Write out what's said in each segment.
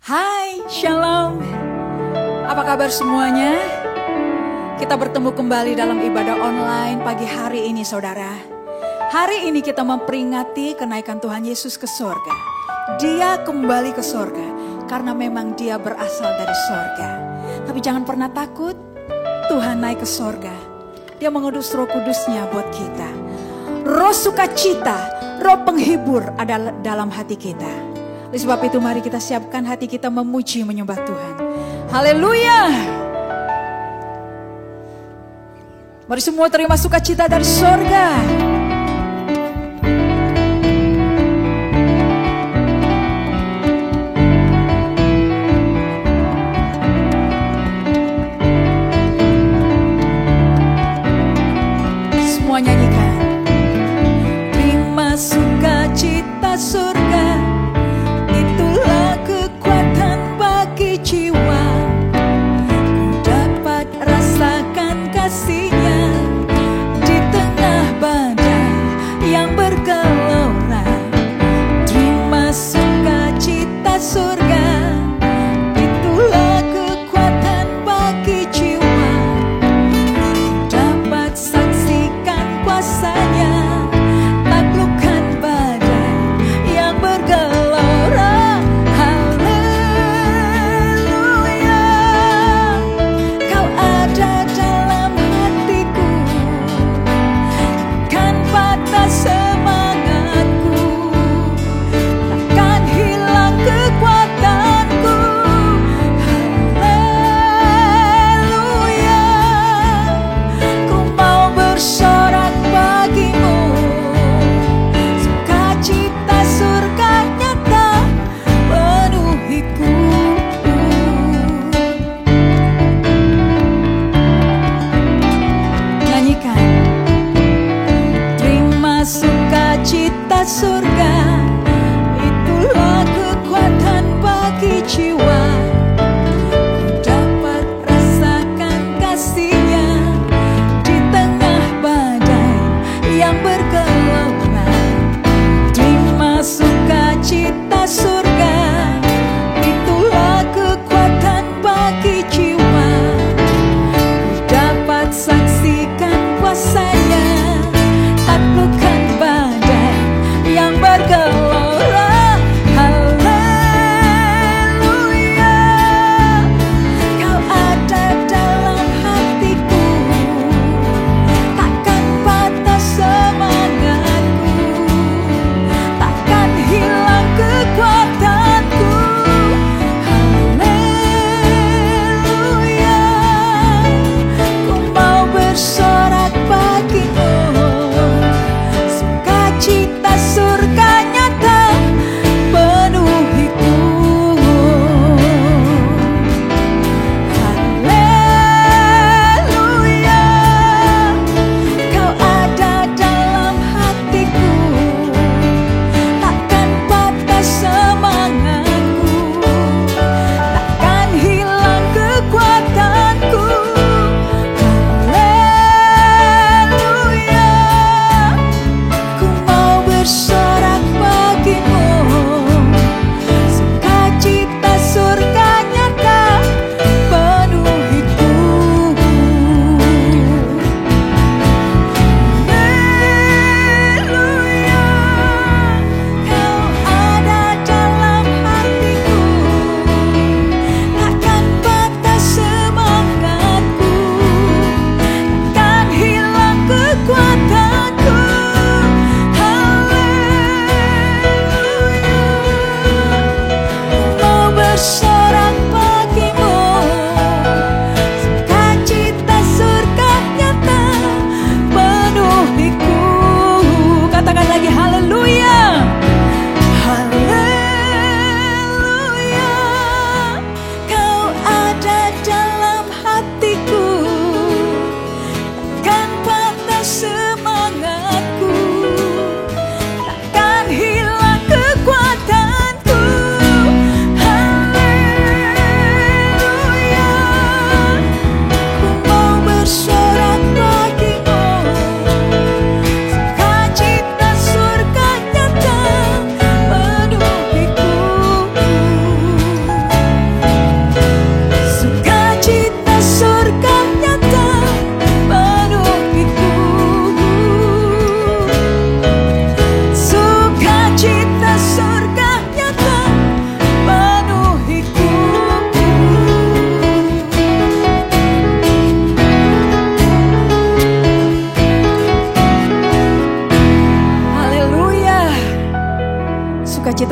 Hai, Shalom. Apa kabar semuanya? Kita bertemu kembali dalam ibadah online pagi hari ini, saudara. Hari ini kita memperingati kenaikan Tuhan Yesus ke sorga. Dia kembali ke sorga karena memang dia berasal dari sorga. Tapi jangan pernah takut, Tuhan naik ke sorga. Dia mengutus Roh Kudusnya buat kita. Roh sukacita, roh penghibur ada dalam hati kita. Oleh sebab itu mari kita siapkan hati kita memuji menyembah Tuhan. Haleluya. Mari semua terima sukacita dari sorga. Semua nyanyikan. Terima sukacita surga. Jiwa ku dapat rasakan kasihnya di tengah badai.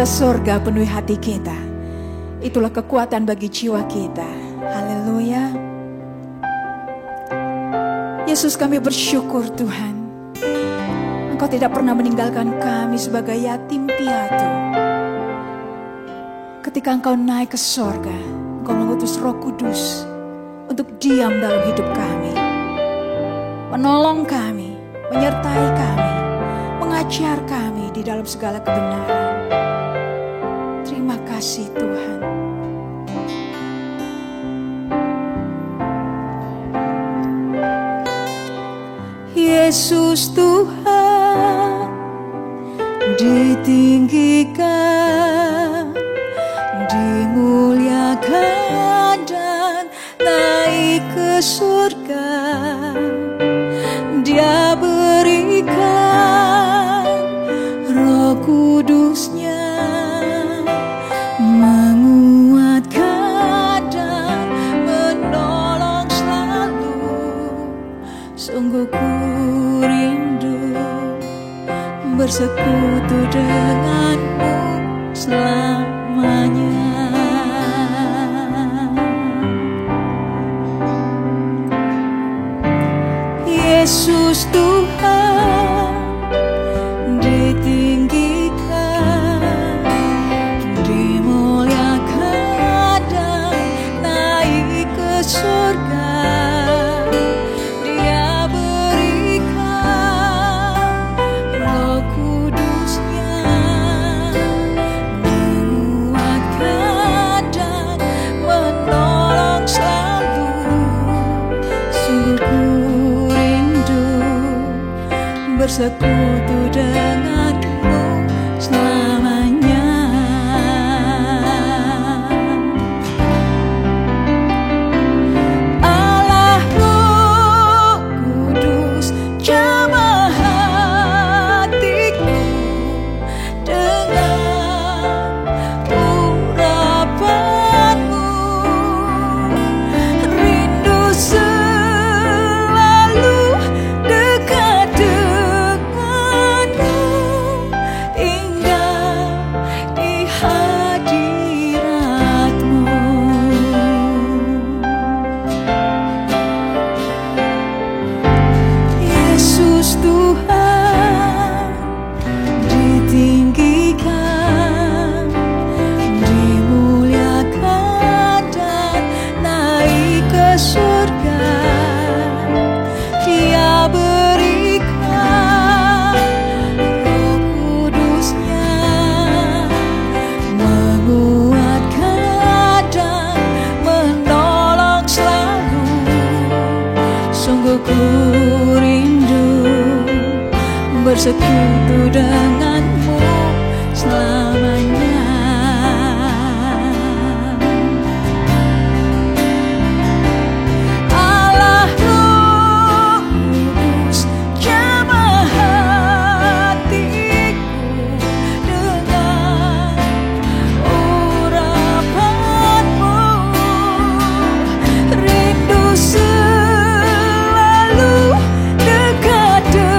ke surga penuhi hati kita. Itulah kekuatan bagi jiwa kita. Haleluya. Yesus, kami bersyukur Tuhan, Engkau tidak pernah meninggalkan kami sebagai yatim piatu. Ketika Engkau naik ke surga, Engkau mengutus Roh Kudus untuk diam dalam hidup kami, menolong kami, menyertai kami, mengajar kami di dalam segala kebenaran. Terima kasih Tuhan. Yesus Tuhan ditinggikan, dimuliakan dan naik ke surga. Dia berikan Roh Kudusnya, menguatkan dan menolong selalu. Sungguh ku rindu bersekutu denganmu selamanya. Yesus Tuhan ditinggikan, dimuliakan dan naik ke surga. Dia berikan Roh Kudusnya, menguatkan dan menolong selalu. Sungguh ku bersekutu denganmu selamanya. Allah Roh Kudus jamah hatiku dengan urapanmu. Rindu selalu dekat bersekutu denganmu selamanya. Allah Roh Kudus jamah hatiku dengan urapanmu. Rindu selalu dekat denganmu.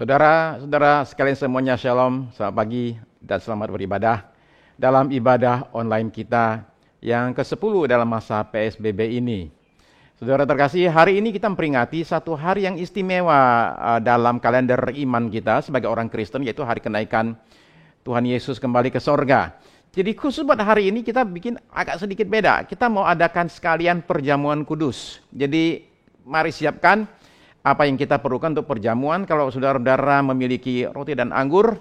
Saudara-saudara sekalian semuanya, shalom, selamat pagi dan selamat beribadah dalam ibadah online kita yang ke-10 dalam masa PSBB ini. Saudara terkasih, hari ini kita memperingati satu hari yang istimewa dalam kalender iman kita sebagai orang Kristen, yaitu hari kenaikan Tuhan Yesus kembali ke sorga. Jadi khusus buat hari ini kita bikin agak sedikit beda. Kita mau adakan sekalian perjamuan kudus. Jadi mari siapkan apa yang kita perlukan untuk perjamuan. Kalau saudara-saudara memiliki roti dan anggur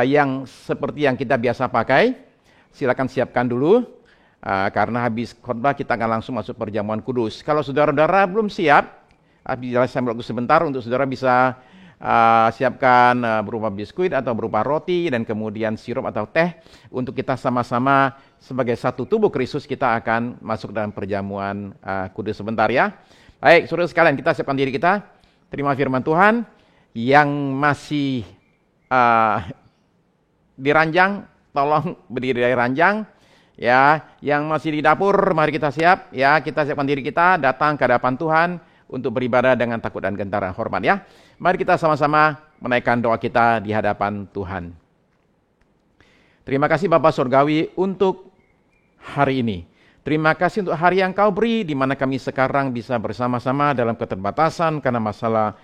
yang seperti yang kita biasa pakai, silakan siapkan dulu, karena habis khotbah kita akan langsung masuk perjamuan kudus. Kalau saudara-saudara belum siap, saya waktu sebentar untuk saudara bisa siapkan berupa biskuit atau berupa roti dan kemudian sirup atau teh untuk kita sama-sama sebagai satu tubuh Kristus kita akan masuk dalam perjamuan kudus sebentar ya. Baik, saudara sekalian, kita siapkan diri kita. Terima firman Tuhan yang masih di ranjang, tolong berdiri dari ranjang. Ya, yang masih di dapur, mari kita siap. Ya, kita siapkan diri kita, datang ke hadapan Tuhan untuk beribadah dengan takut dan gentar dan hormat ya. Mari kita sama-sama menaikkan doa kita di hadapan Tuhan. Terima kasih Bapa Surgawi untuk hari ini. Terima kasih untuk hari yang Kau beri, di mana kami sekarang bisa bersama-sama dalam keterbatasan karena masalah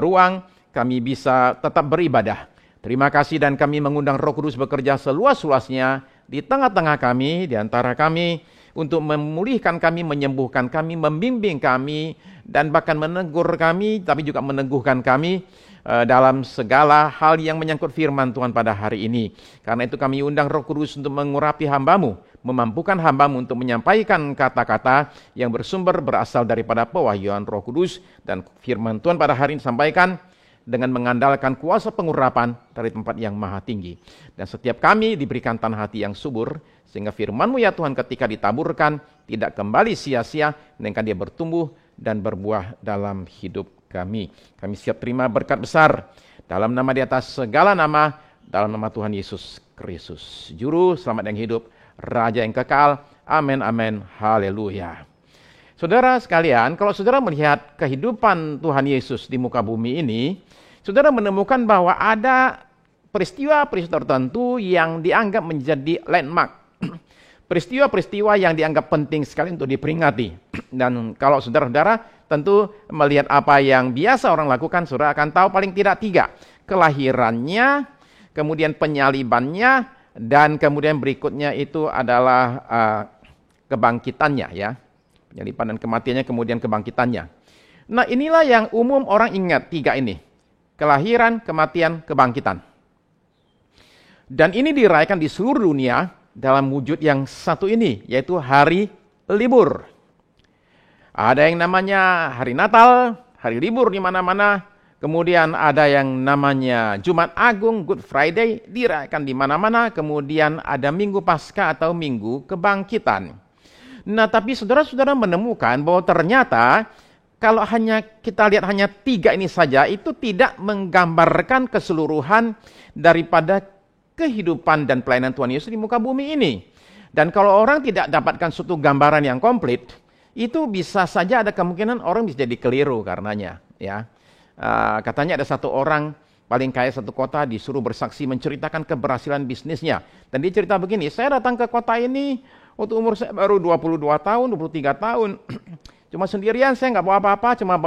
ruang, kami bisa tetap beribadah. Terima kasih dan kami mengundang Roh Kudus bekerja seluas-luasnya di tengah-tengah kami, di antara kami, untuk memulihkan kami, menyembuhkan kami, membimbing kami, dan bahkan menegur kami, tapi juga meneguhkan kami dalam segala hal yang menyangkut firman Tuhan pada hari ini. Karena itu kami undang Roh Kudus untuk mengurapi hamba-Mu, memampukan hamba-Mu untuk menyampaikan kata-kata yang bersumber berasal daripada pewahyuan Roh Kudus, dan firman Tuhan pada hari ini disampaikan dengan mengandalkan kuasa pengurapan dari tempat yang maha tinggi. Dan setiap kami diberikan tanah hati yang subur, sehingga firman-Mu ya Tuhan ketika ditaburkan tidak kembali sia-sia, melainkan dia bertumbuh dan berbuah dalam hidup kami. Kami siap terima berkat besar dalam nama di atas segala nama, dalam nama Tuhan Yesus Kristus, Juru Selamat yang hidup, Raja yang kekal. Amin, amin, haleluya. Saudara sekalian, kalau saudara melihat kehidupan Tuhan Yesus di muka bumi ini, saudara menemukan bahwa ada peristiwa-peristiwa tertentu yang dianggap menjadi landmark. Peristiwa-peristiwa yang dianggap penting sekali untuk diperingati. Dan kalau saudara-saudara tentu melihat apa yang biasa orang lakukan, saudara akan tahu paling tidak 3. Kelahirannya, kemudian penyalibannya, dan kemudian berikutnya itu adalah kebangkitannya ya. Penyaliban dan kematiannya, kemudian kebangkitannya. Nah, inilah yang umum orang ingat 3 ini. Kelahiran, kematian, kebangkitan. Dan ini dirayakan di seluruh dunia dalam wujud yang satu ini, yaitu hari libur. Ada yang namanya hari Natal, hari libur di mana-mana. Kemudian ada yang namanya Jumat Agung, Good Friday, dirayakan di mana-mana. Kemudian ada Minggu Paskah atau Minggu Kebangkitan. Nah, tapi saudara-saudara menemukan bahwa ternyata kalau hanya kita lihat hanya 3 ini saja, itu tidak menggambarkan keseluruhan daripada kehidupan dan pelayanan Tuhan Yesus di muka bumi ini. Dan kalau orang tidak dapatkan suatu gambaran yang komplit, itu bisa saja ada kemungkinan orang bisa jadi keliru karenanya. Ya, katanya ada satu orang paling kaya satu kota disuruh bersaksi menceritakan keberhasilan bisnisnya. Dan dia cerita begini, saya datang ke kota ini waktu umur saya baru 22 tahun, 23 tahun. Cuma sendirian, saya nggak bawa apa-apa, cuma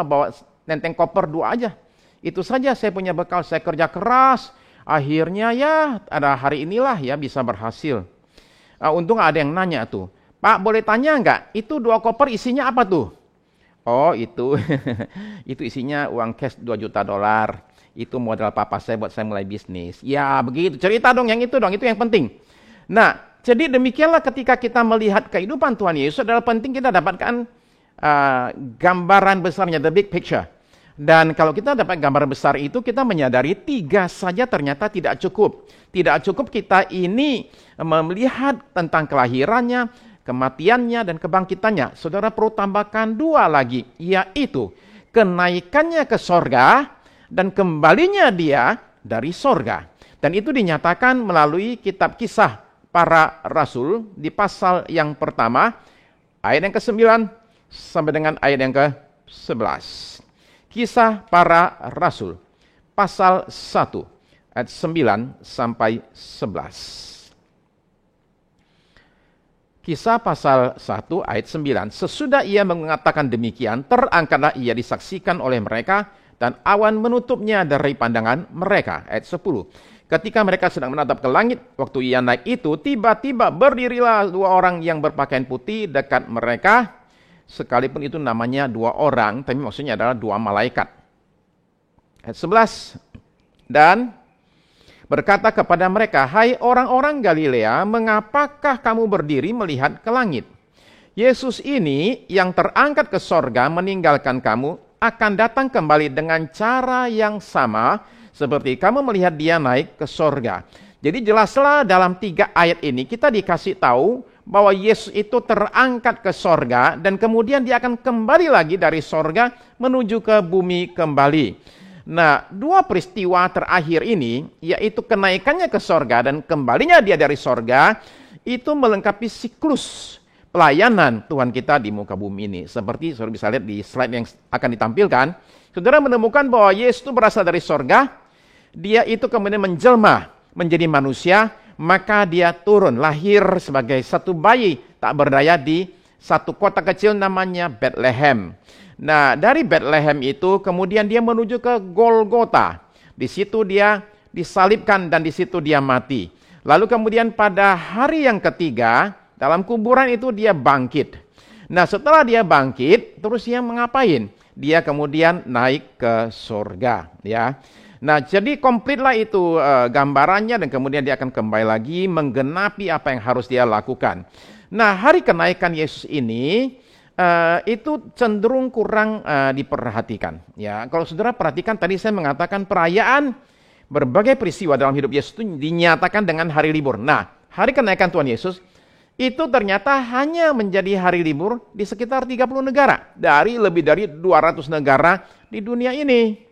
bawa nenteng koper 2 aja. Itu saja saya punya bekal, saya kerja keras. Akhirnya ya ada hari inilah ya bisa berhasil. Untung ada yang nanya tuh, Pak boleh tanya nggak, itu 2 koper isinya apa tuh? Oh itu, itu isinya uang cash $2 juta. Itu modal papa saya buat saya mulai bisnis. Ya begitu, cerita dong yang itu yang penting. Nah, jadi demikianlah ketika kita melihat kehidupan Tuhan Yesus adalah penting kita dapatkan gambaran besarnya, the big picture. Dan kalau kita dapat gambaran besar itu, kita menyadari 3 saja ternyata tidak cukup. Tidak cukup kita ini melihat tentang kelahirannya, kematiannya, dan kebangkitannya. Saudara perlu tambahkan 2 lagi, yaitu kenaikannya ke sorga dan kembalinya dia dari sorga. Dan itu dinyatakan melalui kitab Kisah Para Rasul di pasal yang pertama, ayat yang ke-9 sampai dengan ayat yang ke-11. Kisah Para Rasul, pasal 1 ayat 9 sampai 11. Kisah pasal 1 ayat 9. Sesudah ia mengatakan demikian, terangkatlah ia disaksikan oleh mereka, dan awan menutupnya dari pandangan mereka. Ayat 10. Ketika mereka sedang menatap ke langit, waktu ia naik itu, tiba-tiba berdirilah 2 orang yang berpakaian putih dekat mereka. Sekalipun itu namanya 2 orang, tapi maksudnya adalah 2 malaikat. Ayat 11. Dan berkata kepada mereka, hai orang-orang Galilea, mengapakah kamu berdiri melihat ke langit? Yesus ini yang terangkat ke sorga meninggalkan kamu, akan datang kembali dengan cara yang sama, seperti kamu melihat dia naik ke sorga. Jadi jelaslah dalam 3 ayat ini kita dikasih tahu bahwa Yesus itu terangkat ke sorga, dan kemudian dia akan kembali lagi dari sorga menuju ke bumi kembali. Nah, 2 peristiwa terakhir ini, yaitu kenaikannya ke sorga dan kembalinya dia dari sorga, itu melengkapi siklus pelayanan Tuhan kita di muka bumi ini. Seperti saudara bisa lihat di slide yang akan ditampilkan, saudara menemukan bahwa Yesus itu berasal dari sorga, dia itu kemudian menjelma menjadi manusia, maka dia turun, lahir sebagai satu bayi tak berdaya di satu kota kecil namanya Bethlehem. Nah, dari Bethlehem itu kemudian dia menuju ke Golgota. Di situ dia disalibkan dan di situ dia mati. Lalu kemudian pada hari yang ketiga, dalam kuburan itu dia bangkit. Nah, setelah dia bangkit, terus dia mengapain? Dia kemudian naik ke surga, ya. Nah, jadi komplitlah itu gambarannya, dan kemudian dia akan kembali lagi menggenapi apa yang harus dia lakukan. Nah, hari kenaikan Yesus ini itu cenderung kurang diperhatikan. Ya, kalau saudara perhatikan tadi saya mengatakan perayaan berbagai peristiwa dalam hidup Yesus itu dinyatakan dengan hari libur. Nah, hari kenaikan Tuhan Yesus itu ternyata hanya menjadi hari libur di sekitar 30 negara dari lebih dari 200 negara di dunia ini.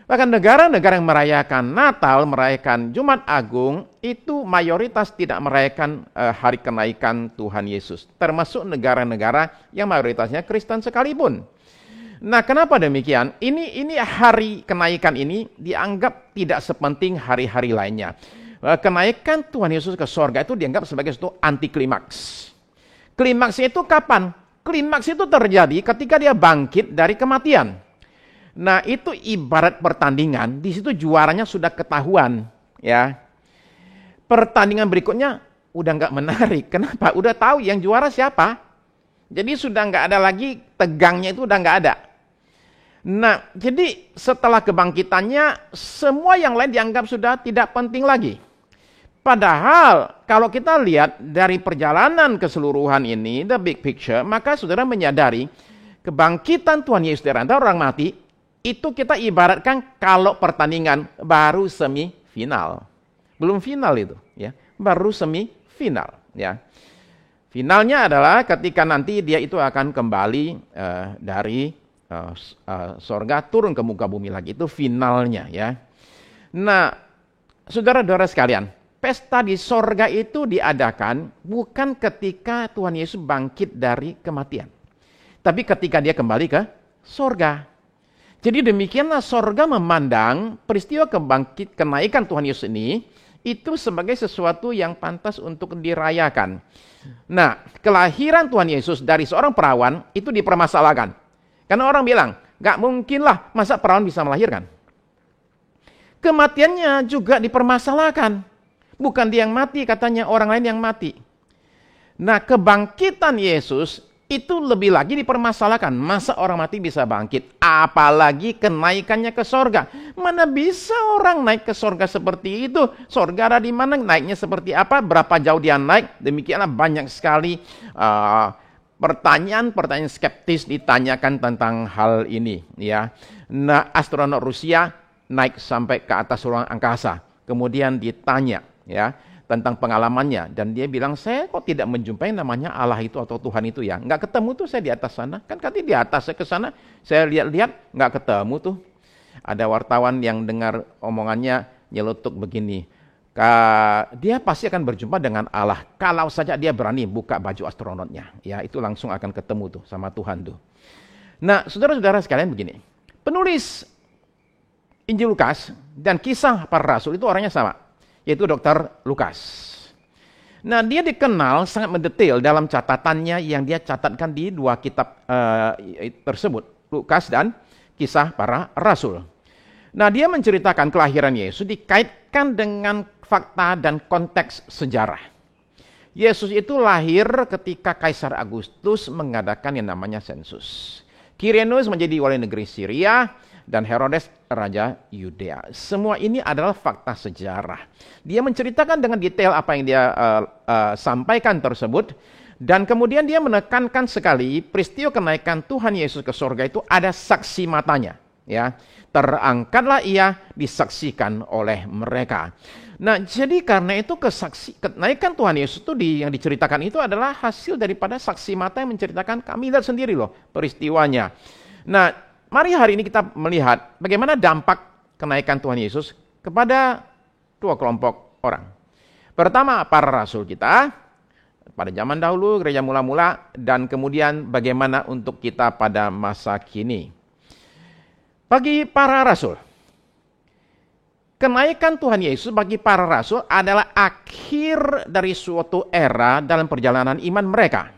Bahkan negara-negara yang merayakan Natal, merayakan Jumat Agung, itu mayoritas tidak merayakan hari kenaikan Tuhan Yesus. Termasuk negara-negara yang mayoritasnya Kristen sekalipun. Nah, kenapa demikian? Ini hari kenaikan ini dianggap tidak sepenting hari-hari lainnya. Kenaikan Tuhan Yesus ke sorga itu dianggap sebagai suatu anti klimaks. Klimaksnya itu kapan? Klimaks itu terjadi ketika dia bangkit dari kematian. Nah, itu ibarat pertandingan, di situ juaranya sudah ketahuan, ya. Pertandingan berikutnya udah nggak menarik. Kenapa? Udah tahu yang juara siapa. Jadi sudah nggak ada lagi, tegangnya itu udah nggak ada. Nah, jadi setelah kebangkitannya, semua yang lain dianggap sudah tidak penting lagi. Padahal kalau kita lihat dari perjalanan keseluruhan ini, the big picture, maka saudara menyadari kebangkitan Tuhan Yesus dari antara orang mati, itu kita ibaratkan kalau pertandingan baru semifinal. Belum final itu, ya. Baru semifinal, ya. Finalnya adalah ketika nanti dia itu akan kembali dari sorga turun ke muka bumi lagi. Itu finalnya, ya. Nah, saudara-saudara sekalian, pesta di sorga itu diadakan bukan ketika Tuhan Yesus bangkit dari kematian, tapi ketika dia kembali ke sorga. Jadi demikianlah sorga memandang peristiwa kenaikan Tuhan Yesus ini itu sebagai sesuatu yang pantas untuk dirayakan. Nah, kelahiran Tuhan Yesus dari seorang perawan itu dipermasalahkan. Karena orang bilang, gak mungkinlah masa perawan bisa melahirkan. Kematiannya juga dipermasalahkan. Bukan dia yang mati, katanya orang lain yang mati. Nah, kebangkitan Yesus itu lebih lagi dipermasalahkan. Masa orang mati bisa bangkit? Apalagi kenaikannya ke sorga. Mana bisa orang naik ke sorga seperti itu? Sorga ada di mana? Naiknya seperti apa? Berapa jauh dia naik? Demikianlah banyak sekali pertanyaan-pertanyaan skeptis ditanyakan tentang hal ini. Ya. Nah, astronot Rusia naik sampai ke atas ruang angkasa. Kemudian ditanya, ya, tentang pengalamannya, dan dia bilang, saya kok tidak menjumpai namanya Allah itu atau Tuhan itu, ya, nggak ketemu tuh saya di atas sana, kan katanya di atas, saya ke sana, saya lihat-lihat nggak ketemu tuh. Ada wartawan yang dengar omongannya nyelutuk begini, dia pasti akan berjumpa dengan Allah kalau saja dia berani buka baju astronotnya, ya, itu langsung akan ketemu tuh sama Tuhan tuh. Nah, saudara-saudara sekalian begini, penulis Injil Lukas dan Kisah Para Rasul itu orangnya sama, yaitu Dr. Lukas. Nah, dia dikenal sangat mendetail dalam catatannya yang dia catatkan di 2 kitab tersebut, Lukas dan Kisah Para Rasul. Nah, dia menceritakan kelahiran Yesus dikaitkan dengan fakta dan konteks sejarah. Yesus itu lahir ketika Kaisar Agustus mengadakan yang namanya sensus. Quirinus menjadi wali negeri Syria, dan Herodes raja Yudea. Semua ini adalah fakta sejarah. Dia menceritakan dengan detail apa yang dia sampaikan tersebut, dan kemudian dia menekankan sekali peristiwa kenaikan Tuhan Yesus ke surga itu ada saksi matanya, ya. Terangkatlah ia, disaksikan oleh mereka. Nah, jadi karena itu kenaikan Tuhan Yesus itu yang diceritakan itu adalah hasil daripada saksi mata yang menceritakan, kami lihat sendiri loh peristiwanya. Nah, mari hari ini kita melihat bagaimana dampak kenaikan Tuhan Yesus kepada 2 kelompok orang. Pertama, para rasul kita pada zaman dahulu, gereja mula-mula, dan kemudian bagaimana untuk kita pada masa kini. Bagi para rasul, kenaikan Tuhan Yesus bagi para rasul adalah akhir dari suatu era dalam perjalanan iman mereka.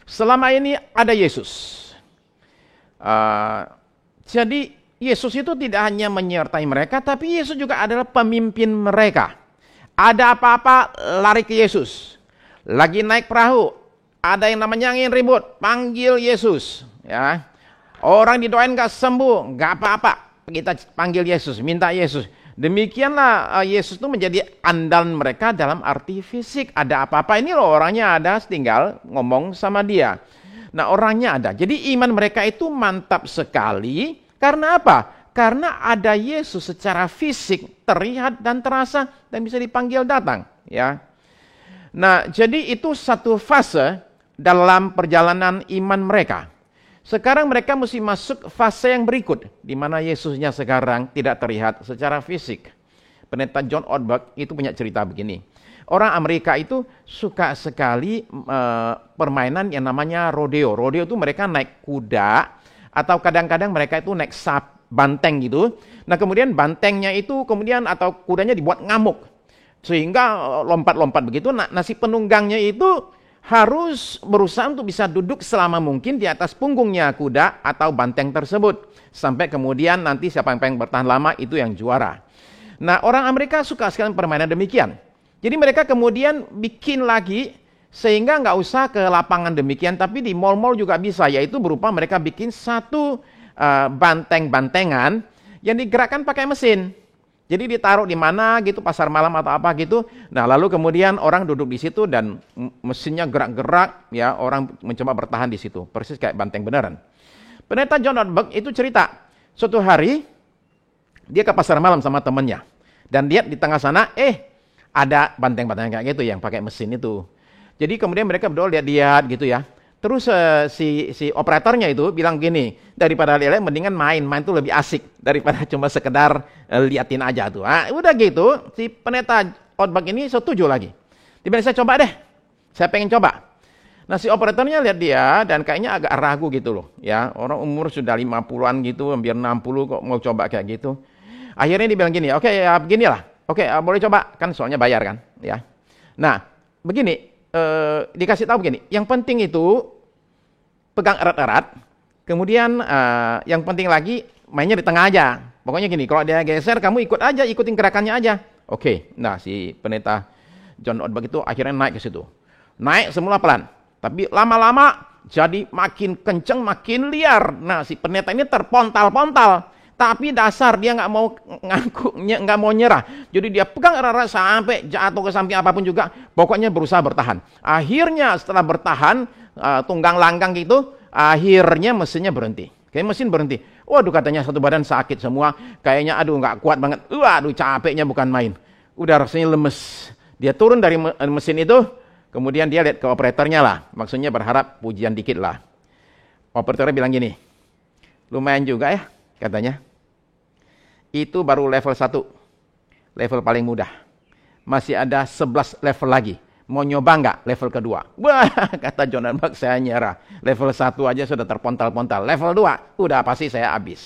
Selama ini ada Yesus. Jadi Yesus itu tidak hanya menyertai mereka, tapi Yesus juga adalah pemimpin mereka. Ada apa-apa, lari ke Yesus. Lagi naik perahu, ada yang namanya angin ribut, panggil Yesus. Ya, orang didoain gak sembuh, gak apa-apa, kita panggil Yesus, minta Yesus. Demikianlah Yesus itu menjadi andalan mereka dalam arti fisik. Ada apa-apa, ini loh orangnya ada, tinggal ngomong sama dia. Nah, orangnya ada. Jadi iman mereka itu mantap sekali. Karena apa? Karena ada Yesus secara fisik, terlihat dan terasa dan bisa dipanggil datang, ya. Nah, jadi itu satu fase dalam perjalanan iman mereka. Sekarang mereka mesti masuk fase yang berikut, di mana Yesusnya sekarang tidak terlihat secara fisik. Pendeta John Ortberg itu punya cerita begini. Orang Amerika itu suka sekali permainan yang namanya rodeo. Rodeo itu mereka naik kuda, atau kadang-kadang mereka itu naik banteng gitu. Nah, kemudian bantengnya itu kemudian atau kudanya dibuat ngamuk. Sehingga lompat-lompat begitu. Nah, si penunggangnya itu harus berusaha untuk bisa duduk selama mungkin di atas punggungnya kuda atau banteng tersebut. Sampai kemudian nanti siapa yang pengen bertahan lama itu yang juara. Nah, orang Amerika suka sekali permainan demikian. Jadi mereka kemudian bikin lagi sehingga nggak usah ke lapangan demikian, tapi di mall-mall juga bisa, yaitu berupa mereka bikin satu banteng-bantengan yang digerakkan pakai mesin. Jadi ditaruh di mana gitu, pasar malam atau apa gitu. Nah, lalu kemudian orang duduk di situ dan mesinnya gerak-gerak, ya, orang mencoba bertahan di situ, persis kayak banteng beneran. Pendeta John Ortberg itu cerita, suatu hari dia ke pasar malam sama temannya dan lihat di tengah sana, ada banteng-banteng kayak gitu yang pakai mesin itu. Jadi kemudian mereka berdua lihat-lihat gitu ya. Terus si operatornya itu bilang gini, daripada lihat mendingan main tuh lebih asik daripada cuma sekedar liatin aja tuh. Nah, udah gitu, si pendeta Ortberg ini setuju lagi. Dia saya coba deh, saya pengen coba. Nah, si operatornya lihat dia dan kayaknya agak ragu gitu loh, ya. Orang umur sudah 50-an gitu, hampir 60 kok mau coba kayak gitu. Akhirnya dia bilang gini, oke, ya beginilah. Oke, boleh coba, kan soalnya bayar kan, ya. Nah, begini, dikasih tahu begini, yang penting itu pegang erat-erat, kemudian yang penting lagi mainnya di tengah aja. Pokoknya gini, kalau dia geser kamu ikut aja, ikutin gerakannya aja. Oke, nah si pendeta John Ortberg itu akhirnya naik ke situ. Naik semula pelan, tapi lama-lama jadi makin kenceng, makin liar. Nah, si pendeta ini terpontal-pontal. Tapi dasar dia nggak mau ngaku, nggak mau nyerah. Jadi dia pegang erat-erat sampai jatuh ke samping apapun juga. Pokoknya berusaha bertahan. Akhirnya setelah bertahan, tunggang langgang gitu, akhirnya mesinnya berhenti. Kayak mesin berhenti. Waduh, katanya satu badan sakit semua. Kayaknya aduh nggak kuat banget. Waduh, capeknya bukan main. Udah rasanya lemes. Dia turun dari mesin itu. Kemudian dia lihat ke operatornya lah. Maksudnya berharap pujian dikit lah. Operatornya bilang gini, lumayan juga ya katanya. Itu baru level 1, level paling mudah. Masih ada 11 level lagi. Mau nyoba nggak level kedua? Wah, kata John Ortberg, saya nyerah. Level 1 aja sudah terpontal-pontal. Level 2, udah pasti saya habis.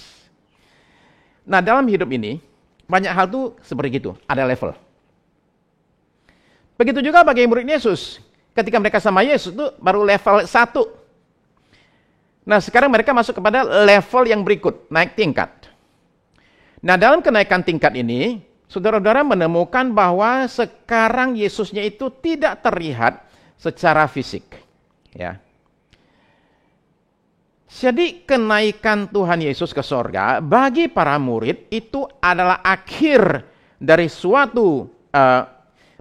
Nah, dalam hidup ini, banyak hal tuh seperti itu, ada level. Begitu juga bagi murid Yesus. Ketika mereka sama Yesus itu baru level 1. Nah, sekarang mereka masuk kepada level yang berikut, naik tingkat. Nah, dalam kenaikan tingkat ini, saudara-saudara menemukan bahwa sekarang Yesusnya itu tidak terlihat secara fisik. Ya. Jadi kenaikan Tuhan Yesus ke sorga bagi para murid itu adalah akhir dari suatu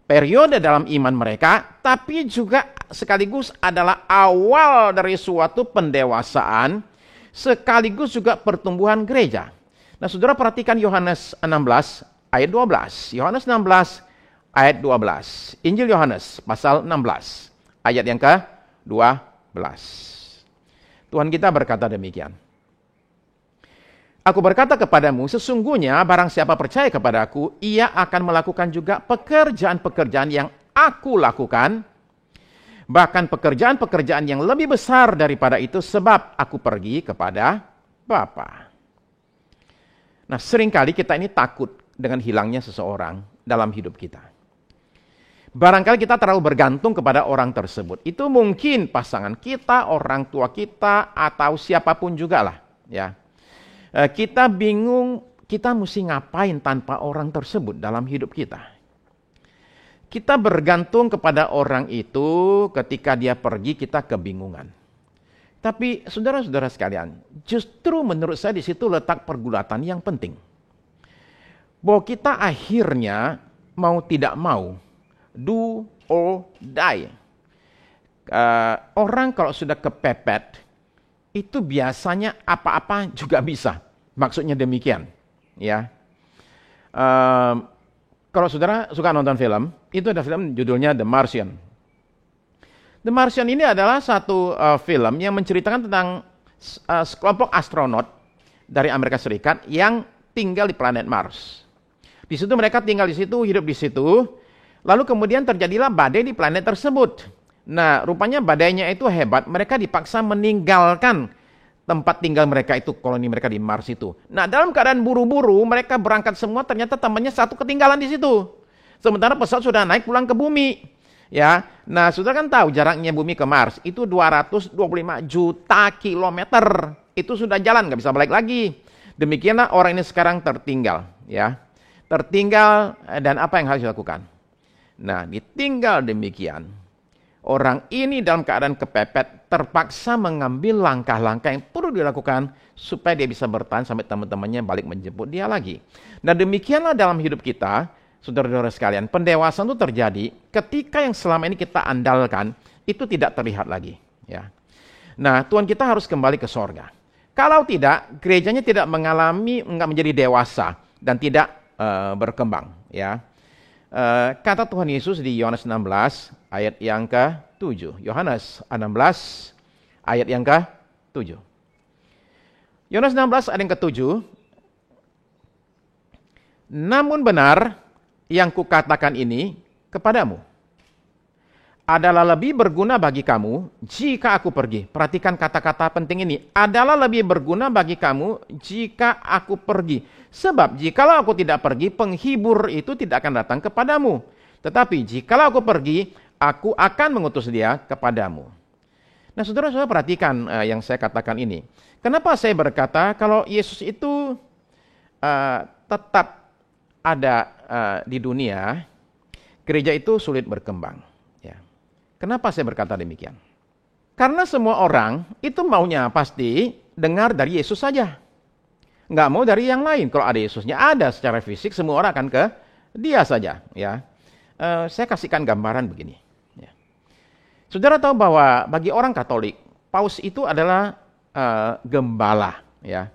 periode dalam iman mereka, tapi juga sekaligus adalah awal dari suatu pendewasaan, sekaligus juga pertumbuhan gereja. Nah, saudara perhatikan Yohanes 16 ayat 12. Yohanes 16 ayat 12. Injil Yohanes pasal 16 ayat yang ke-12. Tuhan kita berkata demikian. Aku berkata kepadamu, sesungguhnya barang siapa percaya kepadaku, ia akan melakukan juga pekerjaan-pekerjaan yang aku lakukan, bahkan pekerjaan-pekerjaan yang lebih besar daripada itu, sebab aku pergi kepada Bapa. Nah, seringkali kita ini takut dengan hilangnya seseorang dalam hidup kita. Barangkali kita terlalu bergantung kepada orang tersebut. Itu mungkin pasangan kita, orang tua kita, atau siapapun juga lah. Ya. Kita bingung, kita mesti ngapain tanpa orang tersebut dalam hidup kita. Kita bergantung kepada orang itu, ketika dia pergi kita kebingungan. Tapi saudara-saudara sekalian, justru menurut saya di situ letak pergulatan yang penting. Bahwa kita akhirnya mau tidak mau, do or die. Orang kalau sudah kepepet, itu biasanya apa-apa juga bisa. Maksudnya demikian. Ya. Kalau saudara suka nonton film, itu ada film judulnya The Martian. The Martian ini adalah satu film yang menceritakan tentang sekelompok astronot dari Amerika Serikat yang tinggal di planet Mars. Di situ mereka tinggal di situ, hidup di situ. Lalu kemudian terjadilah badai di planet tersebut. Nah, rupanya badainya itu hebat. Mereka dipaksa meninggalkan tempat tinggal mereka itu, koloni mereka di Mars itu. Nah, dalam keadaan buru-buru, mereka berangkat semua, ternyata temannya satu ketinggalan di situ. Sementara pesawat sudah naik pulang ke bumi. Ya, nah saudara kan tahu jaraknya bumi ke Mars itu 225 juta kilometer. Itu sudah jalan, nggak bisa balik lagi. Demikianlah orang ini sekarang tertinggal. Ya, tertinggal dan apa yang harus dilakukan? Nah, ditinggal demikian. Orang ini dalam keadaan kepepet terpaksa mengambil langkah-langkah yang perlu dilakukan supaya dia bisa bertahan sampai teman-temannya balik menjemput dia lagi. Nah, demikianlah dalam hidup kita, saudara-saudara sekalian, pendewasaan itu terjadi ketika yang selama ini kita andalkan itu tidak terlihat lagi. Ya. Nah, Tuhan kita harus kembali ke sorga. Kalau tidak, gerejanya tidak enggak menjadi dewasa dan tidak berkembang. Ya. Kata Tuhan Yesus di Yohanes 16 ayat yang ke-7. Yohanes 16 ayat yang ke-7. Yohanes 16 ayat yang ke-7. Namun benar yang kukatakan ini kepadamu adalah lebih berguna bagi kamu jika aku pergi. Perhatikan kata-kata penting ini. Adalah lebih berguna bagi kamu jika aku pergi. Sebab jikalau aku tidak pergi, penghibur itu tidak akan datang kepadamu. Tetapi jikalau aku pergi, aku akan mengutus dia kepadamu. Nah, saudara-saudara perhatikan yang saya katakan ini. Kenapa saya berkata kalau Yesus itu tetap ada di dunia, gereja itu sulit berkembang. Ya. Kenapa saya berkata demikian? Karena semua orang itu maunya pasti dengar dari Yesus saja. Nggak mau dari yang lain. Kalau ada Yesusnya, ada secara fisik, semua orang akan ke dia saja. Ya. Saya kasihkan gambaran begini. Ya. Saudara tahu bahwa bagi orang Katolik, Paus itu adalah gembala. Ya.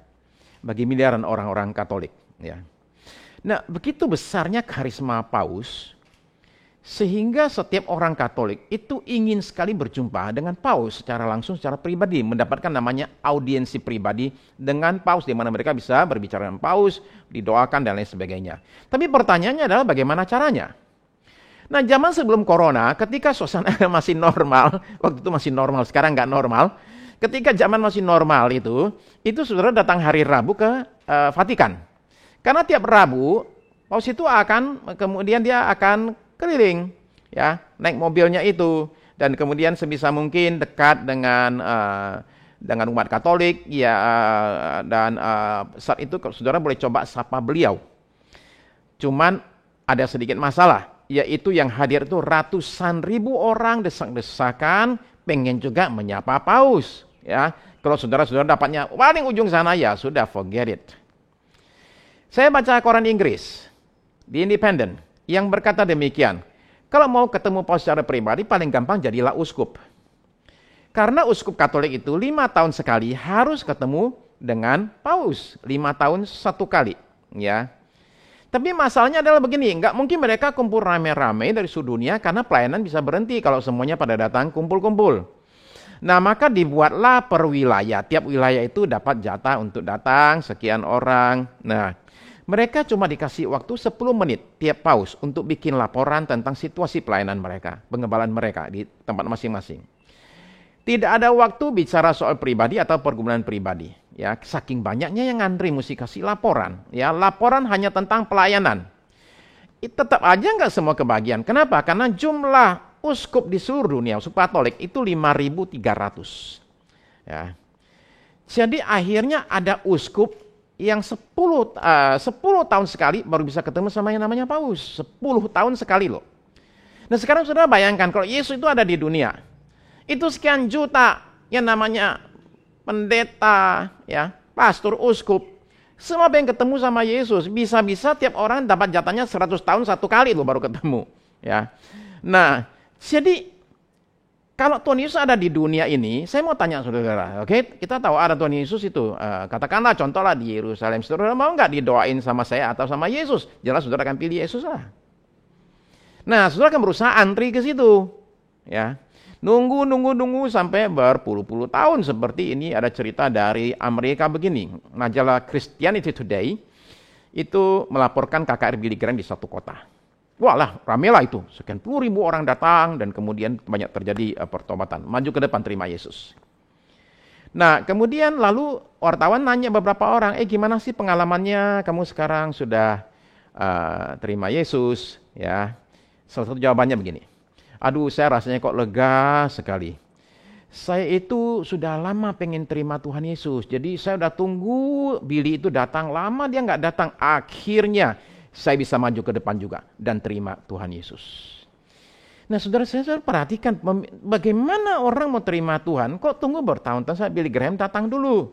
Bagi miliaran orang-orang Katolik. Ya. Nah, begitu besarnya karisma Paus, sehingga setiap orang Katolik itu ingin sekali berjumpa dengan Paus secara langsung, secara pribadi, mendapatkan namanya audiensi pribadi dengan Paus, di mana mereka bisa berbicara dengan Paus, didoakan dan lain sebagainya. Tapi pertanyaannya adalah bagaimana caranya? Nah, zaman sebelum Corona, ketika suasana masih normal, waktu itu masih normal, sekarang nggak normal, ketika zaman masih normal itu saudara datang hari Rabu ke Vatikan. Karena tiap Rabu, Paus itu kemudian dia akan keliling, ya, naik mobilnya itu, dan kemudian sebisa mungkin dekat dengan umat Katolik, ya, dan saat itu saudara boleh coba sapa beliau. Cuman ada sedikit masalah, yaitu yang hadir itu ratusan ribu orang desak-desakan pengen juga menyapa Paus. Ya, kalau saudara-saudara dapatnya paling ujung sana, ya sudah, forget it. Saya baca koran Inggris, The Independent, yang berkata demikian, kalau mau ketemu Paus secara pribadi, paling gampang jadilah uskup. Karena uskup Katolik itu 5 tahun sekali harus ketemu dengan Paus, 5 tahun 1 kali, ya. Tapi masalahnya adalah begini, nggak mungkin mereka kumpul rame-rame dari seluruh dunia karena pelayanan bisa berhenti kalau semuanya pada datang kumpul-kumpul. Nah, maka dibuatlah per wilayah. Tiap wilayah itu dapat jatah untuk datang sekian orang. Nah, mereka cuma dikasih waktu 10 menit tiap paus untuk bikin laporan tentang situasi pelayanan mereka, pengembalaan mereka di tempat masing-masing. Tidak ada waktu bicara soal pribadi atau pergumulan pribadi. Ya, saking banyaknya yang ngantri mesti kasih laporan. Ya, laporan hanya tentang pelayanan. Tetap aja nggak semua kebagian. Kenapa? Karena jumlah uskup di seluruh dunia, uskup Katolik itu 5.300. Ya. Jadi akhirnya ada uskup yang 10 tahun sekali baru bisa ketemu sama yang namanya paus. 10 tahun sekali loh. Nah, sekarang saudara bayangkan kalau Yesus itu ada di dunia. Itu sekian juta yang namanya pendeta, ya, pastor, uskup, semua pengen ketemu sama Yesus. Bisa-bisa tiap orang dapat jatahnya 100 tahun 1 kali loh baru ketemu, ya. Nah, jadi kalau Tuhan Yesus ada di dunia ini, saya mau tanya saudara, oke? Kita tahu ada Tuhan Yesus itu, katakanlah contohlah di Yerusalem, saudara mau nggak didoain sama saya atau sama Yesus? Jelas saudara akan pilih Yesus lah. Nah, saudara akan berusaha antri ke situ, ya. Nunggu sampai berpuluh-puluh tahun. Seperti ini ada cerita dari Amerika begini. Majalah Christianity Today itu melaporkan KKR Billy Graham di satu kota. Walah, ramelah itu. Sekian puluh ribu orang datang dan kemudian banyak terjadi pertobatan. Maju ke depan terima Yesus. Nah, kemudian lalu wartawan nanya beberapa orang, gimana sih pengalamannya? Kamu sekarang sudah terima Yesus, ya. Salah satu jawabannya begini. Aduh, saya rasanya kok lega sekali. Saya itu sudah lama pengen terima Tuhan Yesus. Jadi saya udah tunggu Billy itu datang. Lama dia nggak datang. Akhirnya saya bisa maju ke depan juga dan terima Tuhan Yesus. Nah, saudara saya perhatikan bagaimana orang mau terima Tuhan. Kok tunggu bertahun-tahun sampai Billy Graham datang dulu.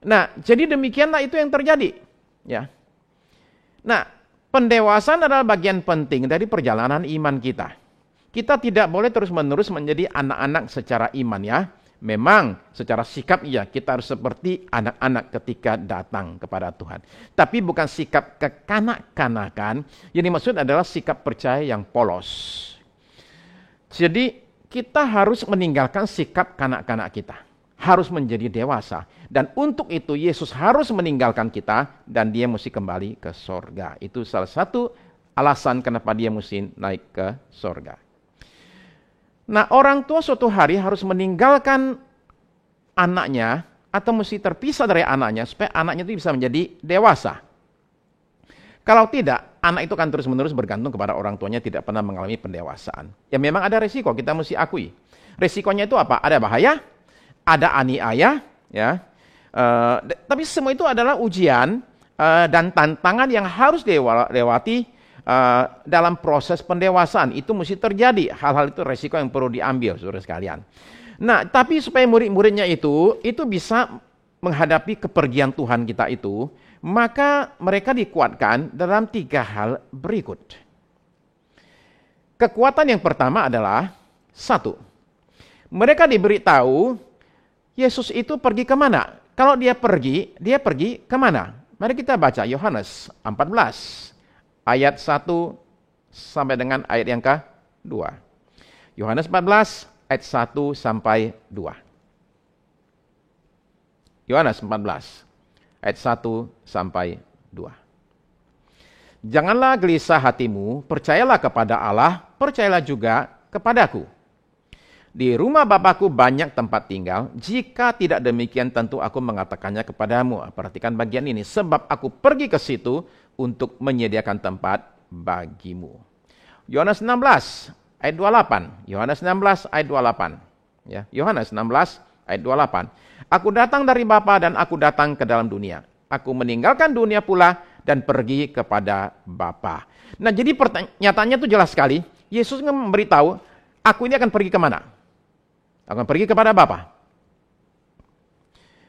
Nah, jadi demikianlah itu yang terjadi. Ya. Nah, pendewasaan adalah bagian penting dari perjalanan iman kita. Kita tidak boleh terus-menerus menjadi anak-anak secara iman, ya. Memang secara sikap ya kita harus seperti anak-anak ketika datang kepada Tuhan. Tapi bukan sikap kekanak-kanakan. Yang dimaksud adalah sikap percaya yang polos. Jadi kita harus meninggalkan sikap kanak-kanak kita. Harus menjadi dewasa. Dan untuk itu Yesus harus meninggalkan kita dan dia mesti kembali ke sorga. Itu salah satu alasan kenapa dia mesti naik ke sorga. Nah, orang tua suatu hari harus meninggalkan anaknya atau mesti terpisah dari anaknya supaya anaknya itu bisa menjadi dewasa. Kalau tidak, anak itu akan terus-menerus bergantung kepada orang tuanya, tidak pernah mengalami pendewasaan. Ya memang ada resiko, kita mesti akui. Resikonya itu apa? Ada bahaya, ada aniaya, ya. Tapi semua itu adalah ujian dan tantangan yang harus dilewati dalam proses pendewasaan. Itu mesti terjadi. Hal-hal itu resiko yang perlu diambil, saudara sekalian. Nah, tapi supaya murid-muridnya itu bisa menghadapi kepergian Tuhan kita itu, maka mereka dikuatkan dalam 3 hal berikut. Kekuatan yang pertama adalah 1. Mereka diberitahu Yesus itu pergi kemana? Kalau dia pergi kemana? Mari kita baca Yohanes 14, ayat 1 sampai dengan ayat yang ke-2. Yohanes 14, ayat 1 sampai 2. Yohanes 14, ayat 1 sampai 2. Janganlah gelisah hatimu, percayalah kepada Allah, percayalah juga kepadaku. Di rumah Bapakku banyak tempat tinggal. Jika tidak demikian tentu aku mengatakannya kepadamu. Perhatikan bagian ini. Sebab aku pergi ke situ untuk menyediakan tempat bagimu. Yohanes 16 ayat 28. Yohanes 16 ayat 28. Ya, Yohanes 16 ayat 28. Aku datang dari Bapa dan aku datang ke dalam dunia. Aku meninggalkan dunia pula dan pergi kepada Bapa. Nah, jadi pernyataannya itu jelas sekali. Yesus memberitahu, aku ini akan pergi kemana? Akan pergi kepada Bapa.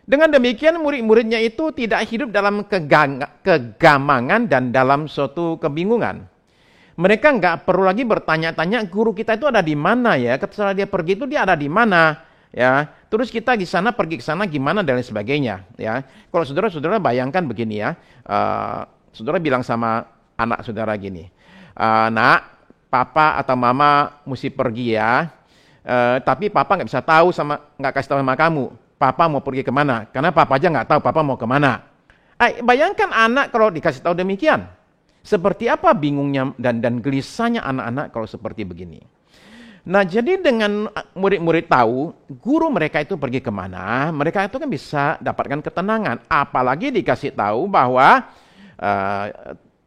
Dengan demikian murid-muridnya itu tidak hidup dalam kegamangan dan dalam suatu kebingungan. Mereka nggak perlu lagi bertanya-tanya, guru kita itu ada di mana ya? Setelah dia pergi itu dia ada di mana? Ya, terus kita di sana pergi ke sana gimana dan lain sebagainya. Ya, kalau saudara-saudara bayangkan begini ya, saudara bilang sama anak saudara gini, nak, papa atau mama mesti pergi ya. Tapi papa nggak bisa tahu nggak kasih tahu sama kamu, papa mau pergi kemana, karena papa aja nggak tahu papa mau kemana. Bayangkan anak kalau dikasih tahu demikian, seperti apa bingungnya dan gelisahnya anak-anak kalau seperti begini. Nah, jadi dengan murid-murid tahu guru mereka itu pergi kemana, mereka itu kan bisa dapatkan ketenangan. Apalagi dikasih tahu bahwa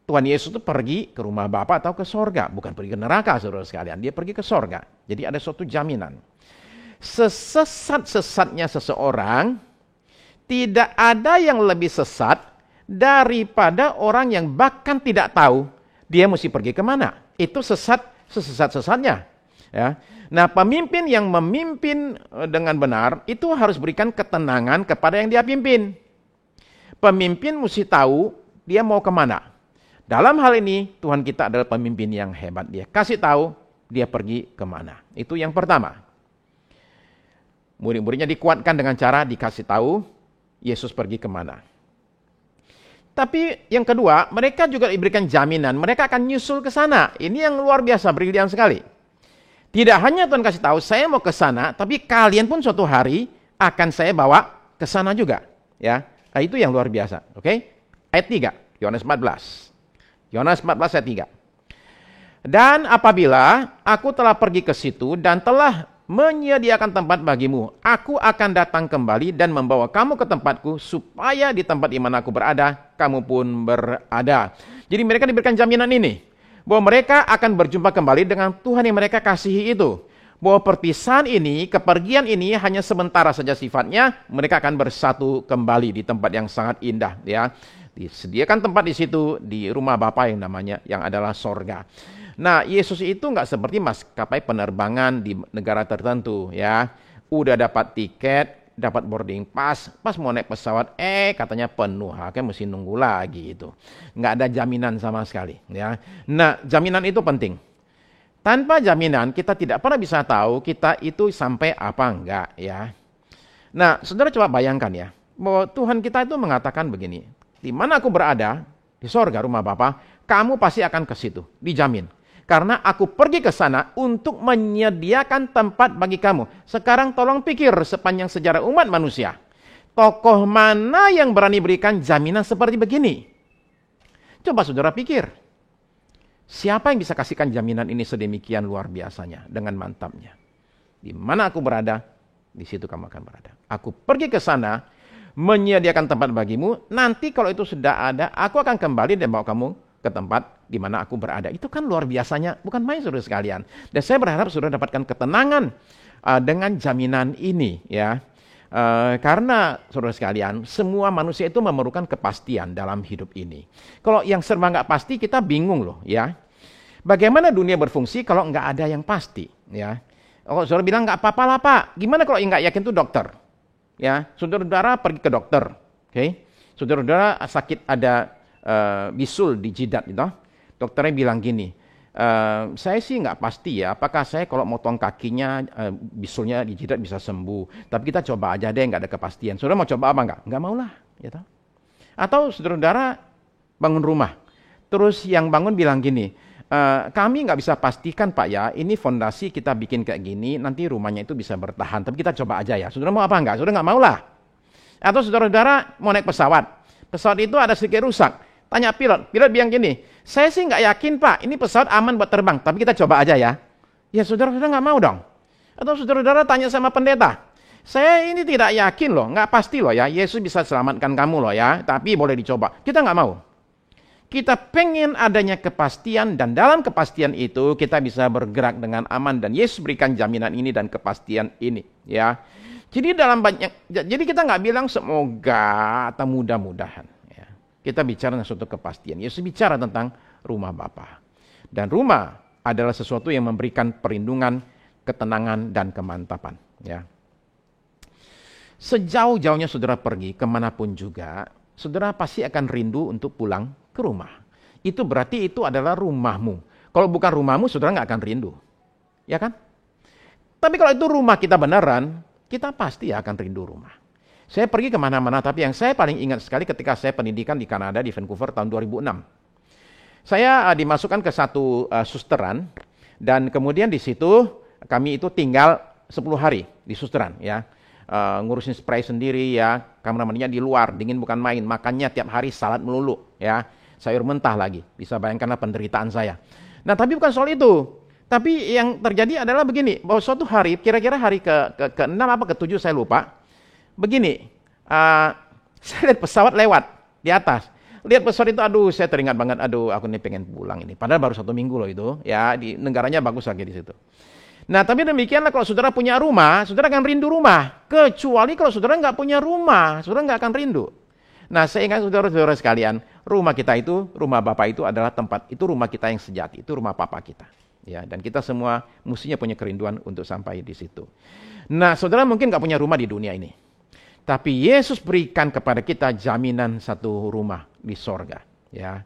Tuhan Yesus itu pergi ke rumah Bapa atau ke sorga. Bukan pergi ke neraka, saudara sekalian. Dia pergi ke sorga. Jadi ada suatu jaminan. Sesat-sesatnya seseorang, tidak ada yang lebih sesat daripada orang yang bahkan tidak tahu dia mesti pergi kemana. Itu sesat-sesatnya. Ya. Nah, pemimpin yang memimpin dengan benar, itu harus berikan ketenangan kepada yang dia pimpin. Pemimpin mesti tahu dia mau kemana. Dalam hal ini, Tuhan kita adalah pemimpin yang hebat. Dia kasih tahu, dia pergi kemana. Itu yang pertama. Murid-muridnya dikuatkan dengan cara dikasih tahu, Yesus pergi kemana. Tapi yang kedua, mereka juga diberikan jaminan, mereka akan nyusul ke sana. Ini yang luar biasa, brilian sekali. Tidak hanya Tuhan kasih tahu, saya mau ke sana, tapi kalian pun suatu hari akan saya bawa ke sana juga. Ya, nah, itu yang luar biasa. Oke? Ayat 3, Yohanes 14. Yohanes 14 ayat 3. Dan apabila aku telah pergi ke situ dan telah menyediakan tempat bagimu, aku akan datang kembali dan membawa kamu ke tempatku, supaya di tempat di mana aku berada, kamu pun berada. Jadi mereka diberikan jaminan ini, bahwa mereka akan berjumpa kembali dengan Tuhan yang mereka kasihi itu. Bahwa perpisahan ini, kepergian ini hanya sementara saja sifatnya, mereka akan bersatu kembali di tempat yang sangat indah. Ya. Disediakan tempat di situ, di rumah Bapa yang adalah sorga. Nah, Yesus itu nggak seperti maskapai penerbangan di negara tertentu, ya. Udah dapat tiket, dapat boarding pass, pas mau naik pesawat, katanya penuh, akhirnya mesti nunggu lagi itu. Nggak ada jaminan sama sekali, ya. Nah, jaminan itu penting. Tanpa jaminan, kita tidak pernah bisa tahu kita itu sampai apa enggak, ya. Nah, saudara coba bayangkan ya, bahwa Tuhan kita itu mengatakan begini, di mana aku berada, di sorga rumah Bapa, kamu pasti akan ke situ, dijamin. Karena aku pergi ke sana untuk menyediakan tempat bagi kamu. Sekarang tolong pikir sepanjang sejarah umat manusia. Tokoh mana yang berani berikan jaminan seperti begini? Coba saudara pikir. Siapa yang bisa kasihkan jaminan ini sedemikian luar biasanya, dengan mantapnya? Di mana aku berada, di situ kamu akan berada. Aku pergi ke sana, menyediakan tempat bagimu, nanti kalau itu sudah ada, aku akan kembali dan bawa kamu ke tempat di mana aku berada. Itu kan luar biasanya, bukan main saudara sekalian. Dan saya berharap saudara dapatkan ketenangan dengan jaminan ini, ya. Karena saudara sekalian, semua manusia itu memerlukan kepastian dalam hidup ini. Kalau yang serba nggak pasti, kita bingung loh, ya. Bagaimana dunia berfungsi kalau nggak ada yang pasti, ya. Kalau saudara bilang nggak apa-apa lah Pak, gimana kalau yang nggak yakin itu dokter? Ya, saudara-saudara pergi ke dokter, oke? Saudara-saudara sakit ada bisul di jidat, gitu. Dokternya bilang gini, saya sih nggak pasti ya, apakah saya kalau motong kakinya bisulnya di jidat bisa sembuh. Tapi kita coba aja deh, nggak ada kepastian. Saudara mau coba apa nggak? Nggak mau lah, gitu. Atau saudara-saudara bangun rumah, terus yang bangun bilang gini, kami nggak bisa pastikan Pak ya, ini fondasi kita bikin kayak gini, nanti rumahnya itu bisa bertahan, tapi kita coba aja ya. Saudara mau apa enggak? Saudara nggak mau lah. Atau saudara-saudara mau naik pesawat, pesawat itu ada sedikit rusak, tanya pilot bilang gini, saya sih nggak yakin Pak, ini pesawat aman buat terbang, tapi kita coba aja ya. Ya saudara-saudara nggak mau dong. Atau saudara-saudara tanya sama pendeta, saya ini tidak yakin loh, nggak pasti loh ya, Yesus bisa selamatkan kamu loh ya, tapi boleh dicoba. Kita nggak mau. Kita pengen adanya kepastian, dan dalam kepastian itu kita bisa bergerak dengan aman, dan Yesus berikan jaminan ini dan kepastian ini ya. Jadi jadi kita nggak bilang semoga atau mudah-mudahan ya. Kita bicara tentang suatu kepastian. Yesus bicara tentang rumah Bapa. Dan rumah adalah sesuatu yang memberikan perlindungan, ketenangan, dan kemantapan ya. Sejauh-jauhnya saudara pergi kemanapun juga, saudara pasti akan rindu untuk pulang ke rumah. Itu berarti itu adalah rumahmu. Kalau bukan rumahmu, saudara nggak akan rindu. Ya kan? Tapi kalau itu rumah kita beneran, kita pasti akan rindu rumah. Saya pergi kemana-mana, tapi yang saya paling ingat sekali ketika saya pendidikan di Kanada, di Vancouver tahun 2006. Saya dimasukkan ke satu susteran, dan kemudian di situ kami itu tinggal 10 hari di susteran ya. Ngurusin spray sendiri ya, kamar mandinya di luar, dingin bukan main, makannya tiap hari salad melulu ya, sayur mentah lagi, bisa bayangkanlah penderitaan saya. Nah tapi bukan soal itu, tapi yang terjadi adalah begini, bahwa suatu hari, kira-kira hari ke-6 apa ke-7 saya lupa, begini, saya lihat pesawat lewat di atas, lihat pesawat itu, aduh saya teringat banget, aduh aku nih pengen pulang ini, padahal baru 1 minggu loh itu, ya di negaranya bagus lagi di situ. Nah tapi demikianlah kalau saudara punya rumah, saudara akan rindu rumah. Kecuali kalau saudara nggak punya rumah, saudara nggak akan rindu. Nah saya ingat saudara-saudara sekalian, rumah kita itu, rumah Bapa itu adalah tempat, itu rumah kita yang sejati, itu rumah Papa kita. Ya, dan kita semua mestinya punya kerinduan untuk sampai di situ. Nah saudara mungkin nggak punya rumah di dunia ini. Tapi Yesus berikan kepada kita jaminan satu rumah di sorga. Ya.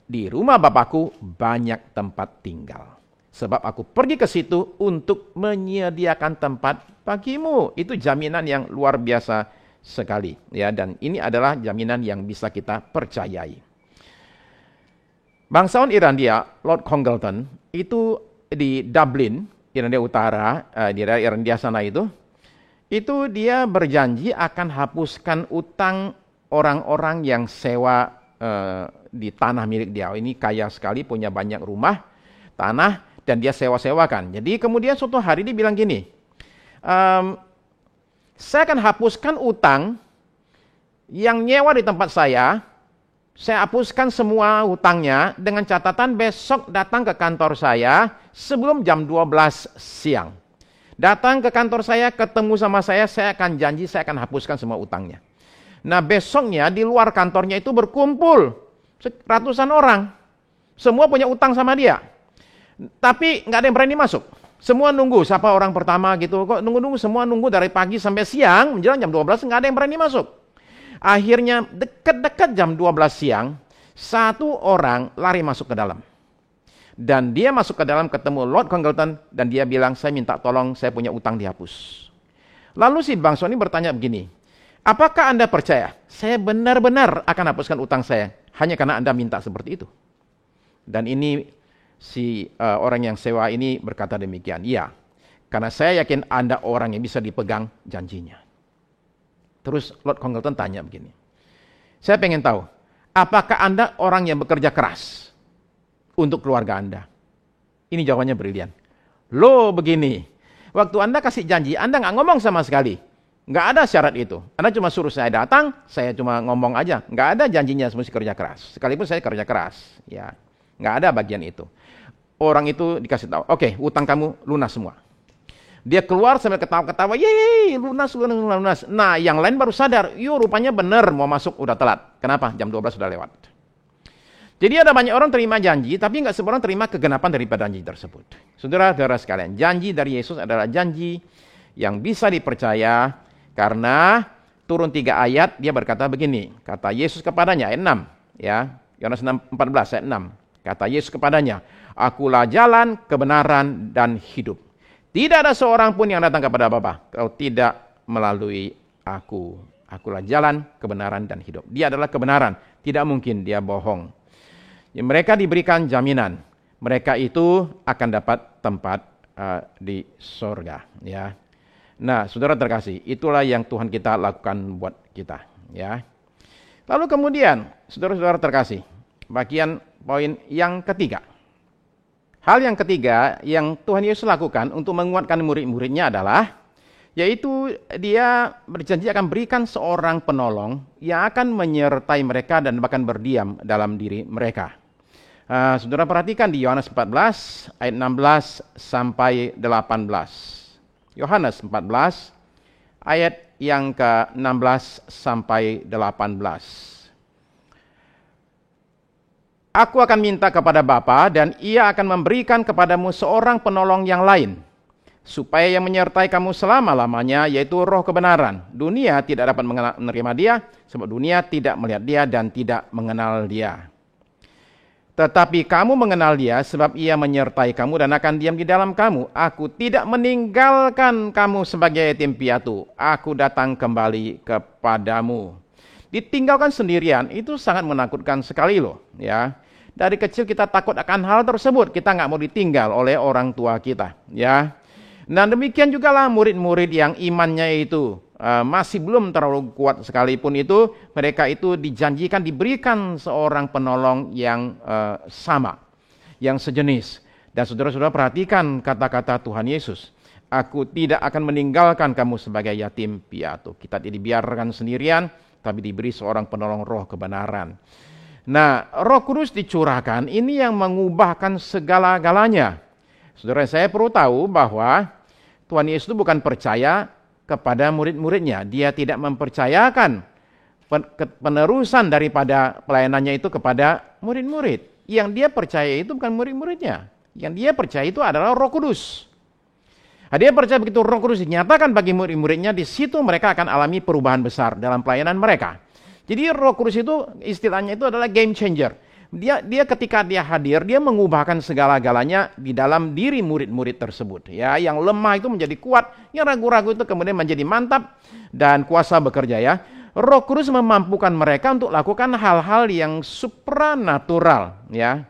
Di rumah Bapakku banyak tempat tinggal. Sebab aku pergi ke situ untuk menyediakan tempat bagimu. Itu jaminan yang luar biasa sekali. Ya, dan ini adalah jaminan yang bisa kita percayai. Bangsawan Irlandia, Lord Congleton, itu di Dublin, Irlandia Utara, di daerah Irlandia sana itu dia berjanji akan hapuskan utang orang-orang yang sewa di tanah milik dia. Ini kaya sekali, punya banyak rumah, tanah, dan dia sewa-sewakan. Jadi kemudian suatu hari dia bilang gini, saya akan hapuskan utang yang nyewa di tempat saya hapuskan semua hutangnya dengan catatan besok datang ke kantor saya sebelum jam 12 siang. Datang ke kantor saya, ketemu sama saya akan janji saya akan hapuskan semua utangnya. Nah besoknya di luar kantornya itu berkumpul ratusan orang. Semua punya utang sama dia. Tapi nggak ada yang berani masuk. Semua nunggu, siapa orang pertama gitu. Kok nunggu-nunggu, semua nunggu dari pagi sampai siang, menjelang jam 12, nggak ada yang berani masuk. Akhirnya dekat-dekat jam 12 siang, satu orang lari masuk ke dalam. Dan dia masuk ke dalam ketemu Lord Congleton, dan dia bilang, saya minta tolong, saya punya utang dihapus. Lalu si bangsawan ini bertanya begini, apakah Anda percaya, saya benar-benar akan hapuskan utang saya, hanya karena Anda minta seperti itu? Dan ini si orang yang sewa ini berkata demikian, iya, karena saya yakin Anda orang yang bisa dipegang janjinya. Terus Lord Congleton tanya begini, saya pengen tahu, apakah Anda orang yang bekerja keras untuk keluarga Anda? Ini jawabannya brilian. Loh begini, waktu Anda kasih janji, Anda nggak ngomong sama sekali. Nggak ada syarat itu. Anda cuma suruh saya datang, saya cuma ngomong aja. Nggak ada janjinya mesti kerja keras. Sekalipun saya kerja keras, ya nggak ada bagian itu. Orang itu dikasih tahu, oke, utang kamu lunas semua. Dia keluar sambil ketawa-ketawa, yeay, lunas. Nah, yang lain baru sadar, yuk rupanya benar mau masuk udah telat. Kenapa? Jam 12 sudah lewat. Jadi ada banyak orang terima janji, tapi nggak semua orang terima kegenapan daripada janji tersebut. Saudara-saudara sekalian, janji dari Yesus adalah janji yang bisa dipercaya, karena turun 3 ayat, dia berkata begini, kata Yesus kepadanya, ayat 6, ya, Yohanes 14, ayat 6. Kata Yesus kepadanya, akulah jalan, kebenaran, dan hidup. Tidak ada seorang pun yang datang kepada Bapa kalau tidak melalui aku. Akulah jalan, kebenaran, dan hidup. Dia adalah kebenaran. Tidak mungkin dia bohong. Ya, mereka diberikan jaminan. Mereka itu akan dapat tempat di surga. Ya. Nah, saudara terkasih, itulah yang Tuhan kita lakukan buat kita. Ya. Lalu kemudian, saudara-saudara terkasih, bagian poin yang ketiga. Hal yang ketiga yang Tuhan Yesus lakukan untuk menguatkan murid-muridnya adalah, yaitu dia berjanji akan berikan seorang penolong yang akan menyertai mereka dan bahkan berdiam dalam diri mereka. Saudara perhatikan di Yohanes 14 ayat 16 sampai 18. Yohanes 14 ayat yang ke-16 sampai 18. Aku akan minta kepada Bapa dan Ia akan memberikan kepadamu seorang penolong yang lain, supaya yang menyertai kamu selama-lamanya, yaitu Roh kebenaran. Dunia tidak dapat menerima Dia, sebab dunia tidak melihat Dia dan tidak mengenal Dia. Tetapi kamu mengenal Dia, sebab Ia menyertai kamu dan akan diam di dalam kamu. Aku tidak meninggalkan kamu sebagai yatim piatu. Aku datang kembali kepadamu. Ditinggalkan sendirian itu sangat menakutkan sekali loh, ya. Dari kecil kita takut akan hal tersebut, kita nggak mau ditinggal oleh orang tua kita, ya. Nah demikian juga lah murid-murid yang imannya itu masih belum terlalu kuat sekalipun itu, mereka itu dijanjikan diberikan seorang penolong yang sama, yang sejenis. Dan saudara-saudara perhatikan kata-kata Tuhan Yesus, aku tidak akan meninggalkan kamu sebagai yatim piatu. Kita tidak dibiarkan sendirian, tapi diberi seorang penolong Roh kebenaran. Nah, Roh Kudus dicurahkan, ini yang mengubahkan segala-galanya. Saudara, saya perlu tahu bahwa Tuhan Yesus itu bukan percaya kepada murid-muridnya. Dia tidak mempercayakan penerusan daripada pelayanannya itu kepada murid-murid. Yang dia percaya itu bukan murid-muridnya. Yang dia percaya itu adalah Roh Kudus. Nah, dia percaya begitu Roh Kudus dinyatakan bagi murid-muridnya, di situ mereka akan alami perubahan besar dalam pelayanan mereka. Jadi Roh Kudus itu istilahnya itu adalah game changer. Dia ketika dia hadir, dia mengubahkan segala-galanya di dalam diri murid-murid tersebut. Ya, yang lemah itu menjadi kuat, yang ragu-ragu itu kemudian menjadi mantap dan kuasa bekerja, ya. Roh Kudus memampukan mereka untuk lakukan hal-hal yang supranatural, ya.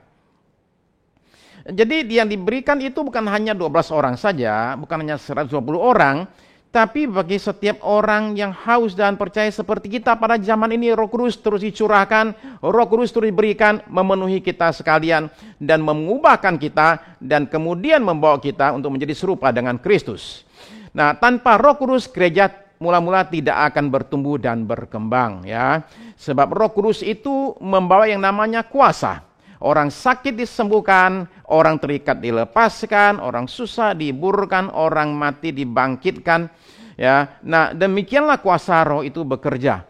Jadi yang diberikan itu bukan hanya 12 orang saja, bukan hanya 120 orang, tapi bagi setiap orang yang haus dan percaya seperti kita pada zaman ini, Roh Kudus terus dicurahkan, Roh Kudus terus diberikan, memenuhi kita sekalian, dan mengubahkan kita, dan kemudian membawa kita untuk menjadi serupa dengan Kristus. Nah, tanpa Roh Kudus, gereja mula-mula tidak akan bertumbuh dan berkembang, ya. Sebab Roh Kudus itu membawa yang namanya kuasa. Orang sakit disembuhkan, orang terikat dilepaskan, orang susah dihiburkan, orang mati dibangkitkan, ya. Nah, demikianlah kuasa Roh itu bekerja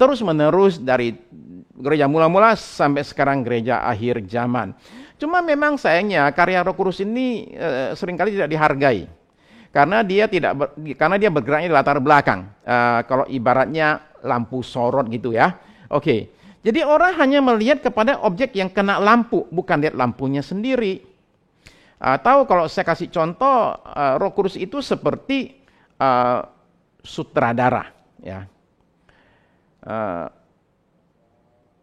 terus menerus dari gereja mula-mula sampai sekarang gereja akhir zaman. Cuma memang sayangnya karya Roh Kudus ini seringkali tidak dihargai. Karena dia bergeraknya di latar belakang. Kalau ibaratnya lampu sorot gitu, ya. Oke. Jadi orang hanya melihat kepada objek yang kena lampu, bukan lihat lampunya sendiri. Tahu kalau saya kasih contoh, Roh Kudus itu seperti sutradara, ya.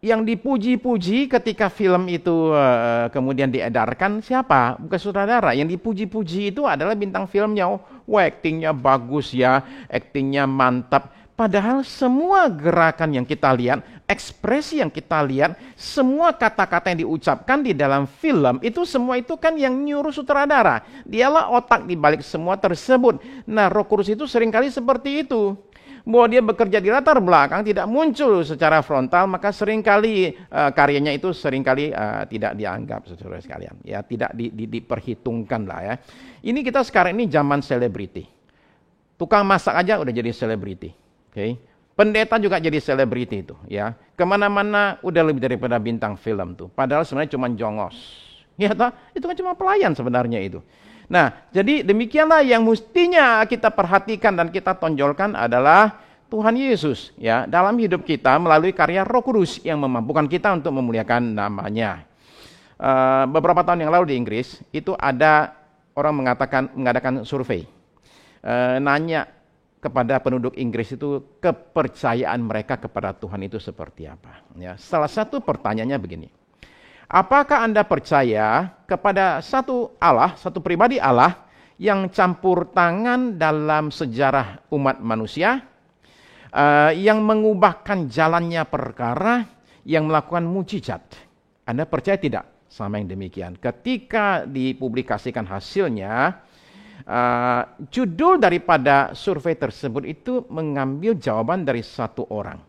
Yang dipuji-puji ketika film itu kemudian diedarkan siapa? Bukan sutradara. Yang dipuji-puji itu adalah bintang filmnya. Wah, aktingnya bagus ya, aktingnya mantap. Padahal semua gerakan yang kita lihat, ekspresi yang kita lihat, semua kata-kata yang diucapkan di dalam film, itu semua itu kan yang nyuruh sutradara. Dialah otak di balik semua tersebut. Nah, Roh Kudus itu seringkali seperti itu. Bahwa dia bekerja di latar belakang, tidak muncul secara frontal, maka seringkali karyanya itu seringkali tidak dianggap, saudara sekalian. Ya, tidak diperhitungkan lah, ya. Ini kita sekarang ini zaman selebriti. Tukang masak aja udah jadi selebriti. Okay. Pendeta juga jadi selebriti itu, ya. Kemana-mana udah lebih daripada bintang film tuh. Padahal sebenarnya cuma jongos. Ya, itu kan cuma pelayan sebenarnya itu. Nah, jadi demikianlah yang mestinya kita perhatikan dan kita tonjolkan adalah Tuhan Yesus, ya, dalam hidup kita melalui karya Roh Kudus yang memampukan kita untuk memuliakan namanya. Beberapa tahun yang lalu di Inggris itu ada orang mengadakan survei, nanya kepada penduduk Inggris itu kepercayaan mereka kepada Tuhan itu seperti apa. Ya, salah satu pertanyaannya begini. Apakah Anda percaya kepada satu Allah, satu pribadi Allah yang campur tangan dalam sejarah umat manusia, yang mengubahkan jalannya perkara, yang melakukan mujizat? Anda percaya tidak? sama yang demikian. Ketika dipublikasikan hasilnya, judul daripada survei tersebut itu mengambil jawaban dari satu orang.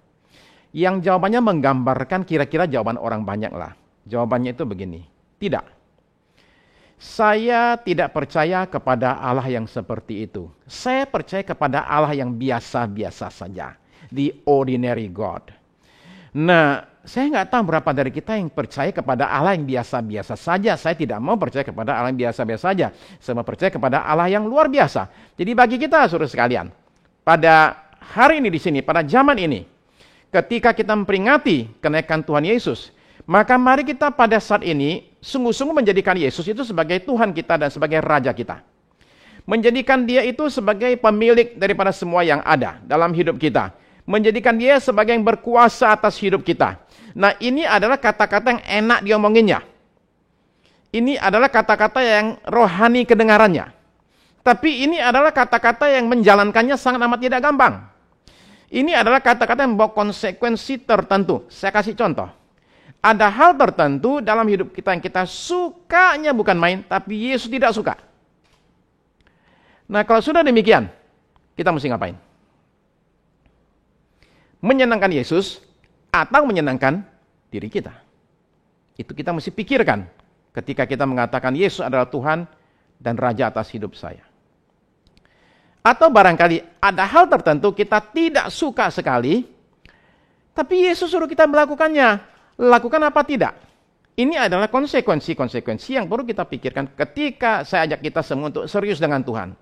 Yang jawabannya menggambarkan kira-kira jawaban orang banyak lah. Jawabannya itu begini, tidak. Saya tidak percaya kepada Allah yang seperti itu. Saya percaya kepada Allah yang biasa-biasa saja. The ordinary God. Nah, saya nggak tahu berapa dari kita yang percaya kepada Allah yang biasa-biasa saja. Saya tidak mau percaya kepada Allah yang biasa-biasa saja. Saya mau percaya kepada Allah yang luar biasa. Jadi bagi kita, saudara sekalian, pada hari ini di sini, pada zaman ini, ketika kita memperingati kenaikan Tuhan Yesus, maka mari kita pada saat ini sungguh-sungguh menjadikan Yesus itu sebagai Tuhan kita dan sebagai Raja kita. Menjadikan dia itu sebagai pemilik daripada semua yang ada dalam hidup kita. Menjadikan dia sebagai yang berkuasa atas hidup kita. Nah, ini adalah kata-kata yang enak diomonginnya. Ini adalah kata-kata yang rohani kedengarannya. Tapi ini adalah kata-kata yang menjalankannya sangat amat tidak gampang. Ini adalah kata-kata yang membawa konsekuensi tertentu. Saya kasih contoh. Ada hal tertentu dalam hidup kita yang kita sukanya bukan main, tapi Yesus tidak suka. Nah, kalau sudah demikian, kita mesti ngapain? Menyenangkan Yesus atau menyenangkan diri kita? Itu kita mesti pikirkan ketika kita mengatakan Yesus adalah Tuhan dan Raja atas hidup saya. Atau barangkali ada hal tertentu kita tidak suka sekali, tapi Yesus suruh kita melakukannya. Lakukan apa tidak? Ini adalah konsekuensi-konsekuensi yang perlu kita pikirkan ketika saya ajak kita semua untuk serius dengan Tuhan.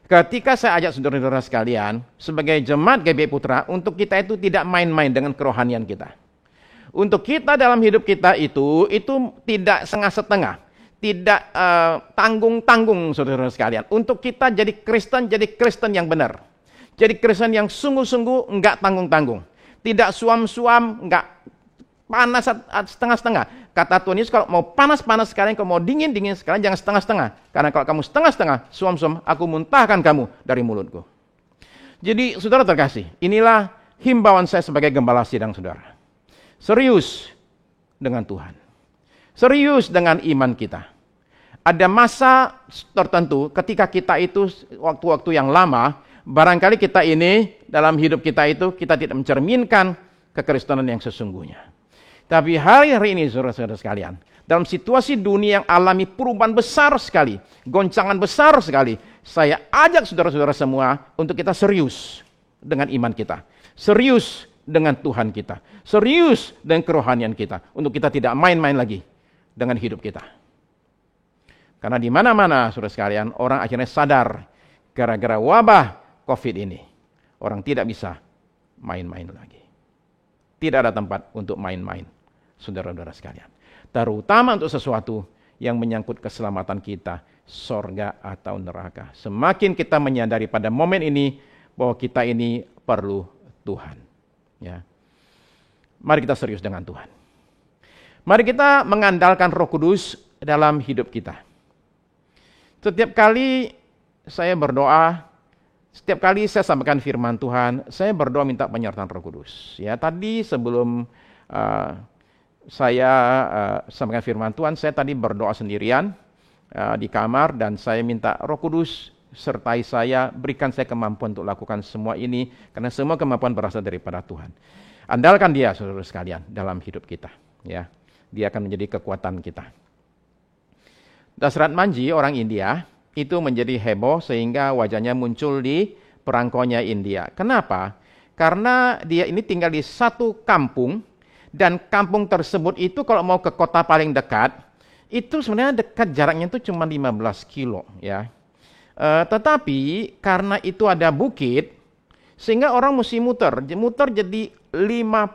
Ketika saya ajak saudara-saudara sekalian, sebagai jemaat GBI Putra, untuk kita itu tidak main-main dengan kerohanian kita. Untuk kita dalam hidup kita itu tidak setengah-setengah. Tidak tanggung-tanggung, saudara-saudara sekalian. Untuk kita jadi Kristen yang benar. Jadi Kristen yang sungguh-sungguh enggak tanggung-tanggung. Tidak suam-suam, enggak panas setengah-setengah. Kata Tuhan Yesus, kalau mau panas-panas sekalian, kalau mau dingin-dingin sekalian, jangan setengah-setengah. Karena kalau kamu setengah-setengah, suam-suam, aku muntahkan kamu dari mulutku. Jadi, saudara terkasih, inilah himbauan saya sebagai gembala sidang saudara. Serius dengan Tuhan. Serius dengan iman kita. Ada masa tertentu ketika kita itu, waktu-waktu yang lama, barangkali kita ini, dalam hidup kita itu, kita tidak mencerminkan kekristenan yang sesungguhnya. Tapi hari ini saudara-saudara sekalian, dalam situasi dunia yang alami perubahan besar sekali, goncangan besar sekali, saya ajak saudara-saudara semua untuk kita serius dengan iman kita, serius dengan Tuhan kita, serius dengan kerohanian kita, untuk kita tidak main-main lagi dengan hidup kita. Karena di mana-mana saudara sekalian, orang akhirnya sadar gara-gara wabah COVID ini, orang tidak bisa main-main lagi. Tidak ada tempat untuk main-main, saudara-saudara sekalian. Terutama untuk sesuatu yang menyangkut keselamatan kita, sorga atau neraka. Semakin kita menyadari pada momen ini bahwa kita ini perlu Tuhan. Ya. Mari kita serius dengan Tuhan. Mari kita mengandalkan Roh Kudus dalam hidup kita. Setiap kali saya berdoa, setiap kali saya sampaikan firman Tuhan, saya berdoa minta penyertaan Roh Kudus. Ya, tadi sebelum saya sampaikan firman Tuhan, saya tadi berdoa sendirian di kamar dan saya minta Roh Kudus sertai saya, berikan saya kemampuan untuk lakukan semua ini karena semua kemampuan berasal daripada Tuhan. Andalkan Dia, saudara sekalian, dalam hidup kita. Ya, Dia akan menjadi kekuatan kita. Dasrat Manji, orang India, itu menjadi heboh sehingga wajahnya muncul di perangkonya India. Kenapa? Karena dia ini tinggal di satu kampung, dan kampung tersebut itu kalau mau ke kota paling dekat, itu sebenarnya dekat, jaraknya itu cuma 15 kilo. Ya. Tetapi karena itu ada bukit, sehingga orang mesti muter jadi 55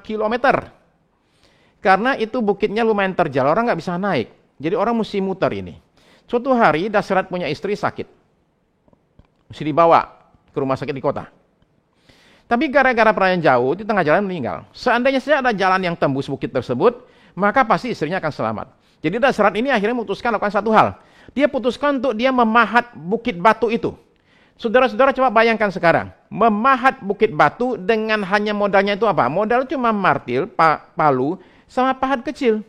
kilometer. Karena itu bukitnya lumayan terjal, orang nggak bisa naik. Jadi orang mesti muter ini. Suatu hari Dasrat punya istri sakit. Mesti dibawa ke rumah sakit di kota. Tapi gara-gara perjalanan jauh, di tengah jalan meninggal. Seandainya saja ada jalan yang tembus bukit tersebut, maka pasti istrinya akan selamat. Jadi Dasrat ini akhirnya memutuskan lakukan satu hal. Dia putuskan untuk dia memahat bukit batu itu. Saudara-saudara coba bayangkan sekarang. Memahat bukit batu dengan hanya modalnya itu apa? Modal cuma martil, palu, sama pahat kecil.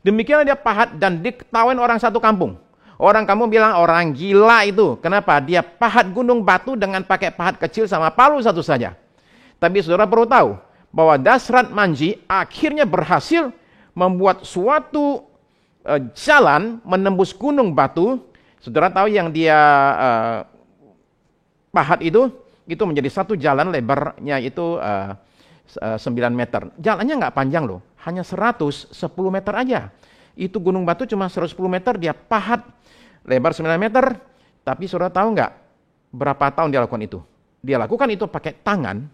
Demikianlah dia pahat dan diketawain orang satu kampung. Orang kampung bilang orang gila itu. Kenapa? Dia pahat gunung batu dengan pakai pahat kecil sama palu satu saja. Tapi saudara perlu tahu bahwa Dasrat Manji akhirnya berhasil membuat suatu jalan menembus gunung batu. Saudara tahu yang dia pahat itu menjadi satu jalan, lebarnya itu 9 meter. Jalannya nggak panjang loh, hanya 110 meter aja. Itu gunung batu cuma 110 meter, dia pahat lebar 9 meter. Tapi saudara tahu nggak berapa tahun dia lakukan itu? Dia lakukan itu pakai tangan,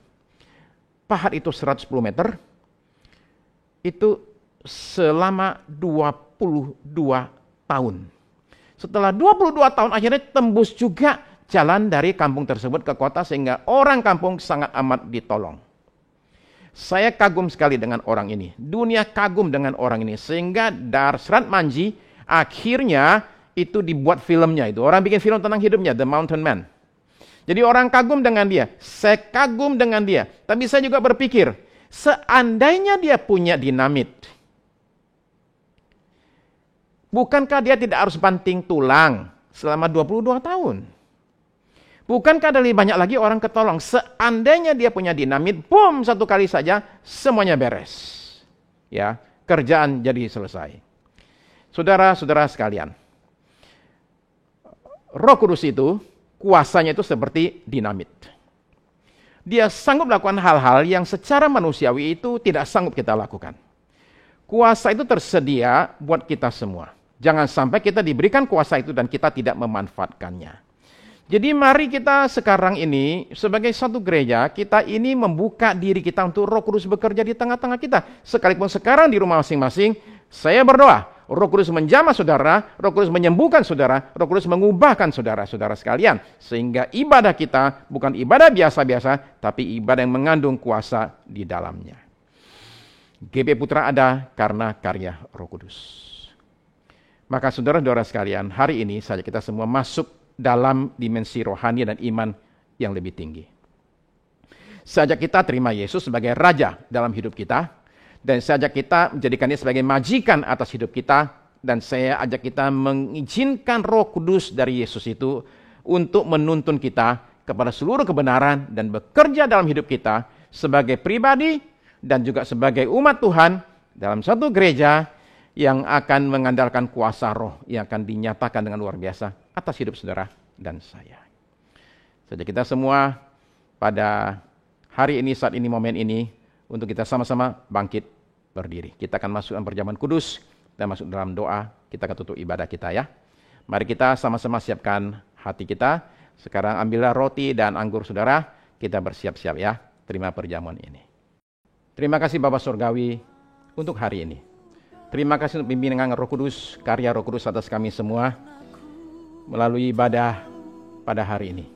pahat itu 110 meter, itu selama 22 tahun. Setelah 22 tahun akhirnya tembus juga jalan dari kampung tersebut ke kota sehingga orang kampung sangat amat ditolong. Saya kagum sekali dengan orang ini. Dunia kagum dengan orang ini sehingga Dasrat Manji akhirnya itu dibuat filmnya itu. Orang bikin film tentang hidupnya, The Mountain Man. Jadi orang kagum dengan dia. Saya kagum dengan dia. Tapi saya juga berpikir, seandainya dia punya dinamit, bukankah dia tidak harus banting tulang selama 22 tahun? Bukankah lebih banyak lagi orang ketolong? Seandainya dia punya dinamit, boom, satu kali saja semuanya beres. Ya, kerjaan jadi selesai. Saudara-saudara sekalian, Roh Kudus itu kuasanya itu seperti dinamit. Dia sanggup melakukan hal-hal yang secara manusiawi itu tidak sanggup kita lakukan. Kuasa itu tersedia buat kita semua. Jangan sampai kita diberikan kuasa itu dan kita tidak memanfaatkannya. Jadi mari kita sekarang ini sebagai satu gereja, kita ini membuka diri kita untuk Roh Kudus bekerja di tengah-tengah kita. Sekalipun sekarang di rumah masing-masing, saya berdoa, Roh Kudus menjamah saudara, Roh Kudus menyembuhkan saudara, Roh Kudus mengubahkan saudara-saudara sekalian. Sehingga ibadah kita bukan ibadah biasa-biasa, tapi ibadah yang mengandung kuasa di dalamnya. GP Putra ada karena karya Roh Kudus. Maka saudara-saudara sekalian, hari ini saja kita semua masuk dalam dimensi rohani dan iman yang lebih tinggi. Sejak kita terima Yesus sebagai Raja dalam hidup kita, dan sejak kita menjadikan Dia sebagai majikan atas hidup kita, dan saya ajak kita mengizinkan Roh Kudus dari Yesus itu untuk menuntun kita kepada seluruh kebenaran dan bekerja dalam hidup kita sebagai pribadi dan juga sebagai umat Tuhan dalam satu gereja yang akan mengandalkan kuasa roh yang akan dinyatakan dengan luar biasa atas hidup saudara dan saya. Saja kita semua pada hari ini, saat ini, momen ini, untuk kita sama-sama bangkit berdiri. Kita akan masuk dalam perjamuan kudus dan masuk dalam doa. Kita akan tutup ibadah kita ya. Mari kita sama-sama siapkan hati kita. Sekarang ambillah roti dan anggur saudara. Kita bersiap-siap ya. Terima perjamuan ini. Terima kasih Bapa Surgawi untuk hari ini. Terima kasih untuk bimbingan Roh Kudus, karya Roh Kudus atas kami semua melalui ibadah pada hari ini.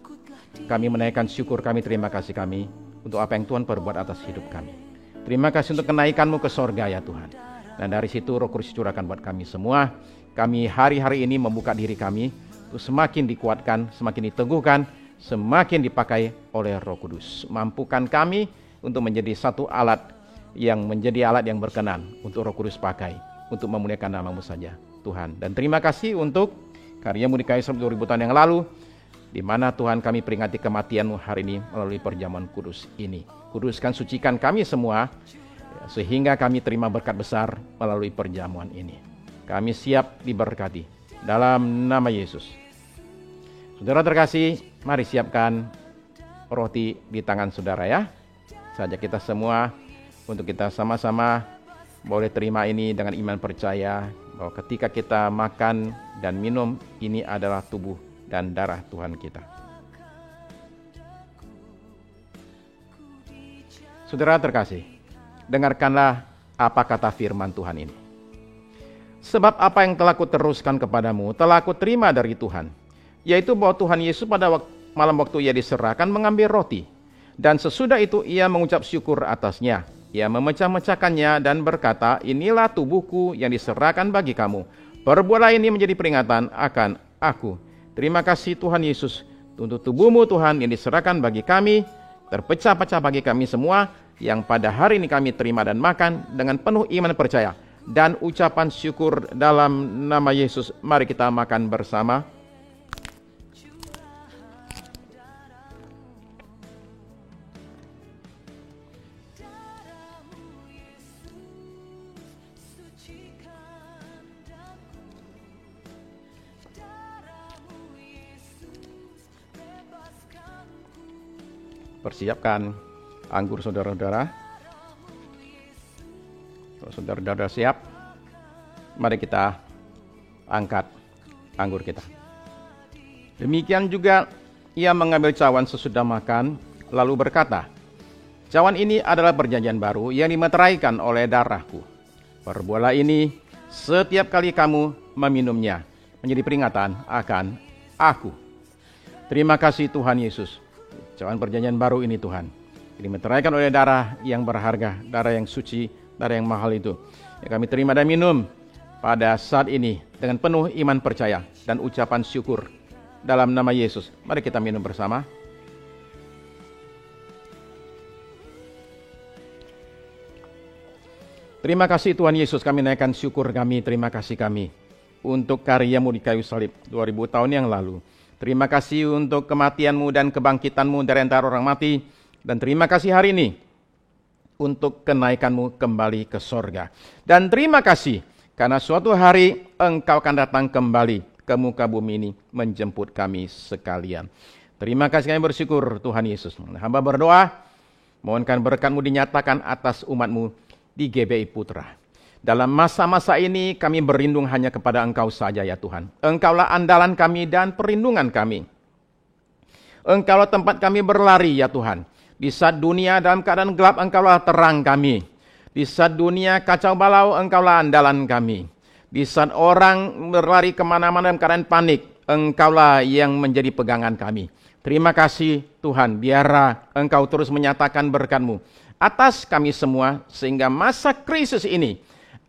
Kami menaikkan syukur kami, terima kasih kami untuk apa yang Tuhan perbuat atas hidup kami. Terima kasih untuk kenaikan-Mu ke sorga ya Tuhan. Dan dari situ Roh Kudus curahkan buat kami semua. Kami hari-hari ini membuka diri kami untuk semakin dikuatkan, semakin diteguhkan, semakin dipakai oleh Roh Kudus. Mampukan kami untuk menjadi satu alat yang menjadi alat yang berkenan untuk Roh Kudus pakai untuk memuliakan nama-Mu saja Tuhan. Dan terima kasih untuk karya-Mu di kayu salib 2000 tahun yang lalu, di mana Tuhan kami peringati kematian-Mu hari ini melalui perjamuan kudus ini. Kuduskan, sucikan kami semua sehingga kami terima berkat besar melalui perjamuan ini. Kami siap diberkati dalam nama Yesus. Saudara terkasih, mari siapkan roti di tangan saudara ya. Saja kita semua untuk kita sama-sama boleh terima ini dengan iman percaya bahwa ketika kita makan dan minum, ini adalah tubuh dan darah Tuhan kita. Saudara terkasih, dengarkanlah apa kata firman Tuhan ini. Sebab apa yang telah kuteruskan kepadamu telah kuterima dari Tuhan, yaitu bahwa Tuhan Yesus pada malam waktu Ia diserahkan mengambil roti, dan sesudah itu Ia mengucap syukur atasnya. Ia memecah-mecahkannya dan berkata, inilah tubuhku yang diserahkan bagi kamu. Perbuatlah ini menjadi peringatan akan aku. Terima kasih Tuhan Yesus untuk tubuh-Mu Tuhan yang diserahkan bagi kami, terpecah-pecah bagi kami semua, yang pada hari ini kami terima dan makan dengan penuh iman percaya. dan ucapan syukur dalam nama Yesus. Mari kita makan bersama. Persiapkan anggur saudara-saudara. Kalau saudara-saudara siap, mari kita angkat anggur kita. Demikian juga ia mengambil cawan sesudah makan, lalu berkata, "Cawan ini adalah perjanjian baru yang dimeteraikan oleh darahku. Perbuatlah ini setiap kali kamu meminumnya, menjadi peringatan akan aku." Terima kasih Tuhan Yesus. Cawan perjanjian baru ini Tuhan, dimeteraikan oleh darah yang berharga, darah yang suci, darah yang mahal itu, yang kami terima dan minum pada saat ini dengan penuh iman percaya dan ucapan syukur dalam nama Yesus. Mari kita minum bersama. Terima kasih Tuhan Yesus, kami naikkan syukur kami, terima kasih kami untuk karya-Mu di kayu salib 2000 tahun yang lalu. Terima kasih untuk kematian-Mu dan kebangkitan-Mu dari antara orang mati. Dan terima kasih hari ini untuk kenaikan-Mu kembali ke sorga. Dan terima kasih karena suatu hari Engkau akan datang kembali ke muka bumi ini menjemput kami sekalian. Terima kasih, kami bersyukur Tuhan Yesus. Hamba berdoa, mohonkan berkat-Mu dinyatakan atas umat-Mu di GBI Putra. Dalam masa-masa ini kami berlindung hanya kepada Engkau saja ya Tuhan. Engkaulah andalan kami dan perlindungan kami. Engkaulah tempat kami berlari ya Tuhan. Di saat dunia dalam keadaan gelap, Engkaulah terang kami. Di saat dunia kacau balau, Engkaulah andalan kami. Di saat orang berlari kemana-mana dalam keadaan panik, Engkaulah yang menjadi pegangan kami. Terima kasih Tuhan, biarlah Engkau terus menyatakan berkat-Mu atas kami semua, sehingga masa krisis ini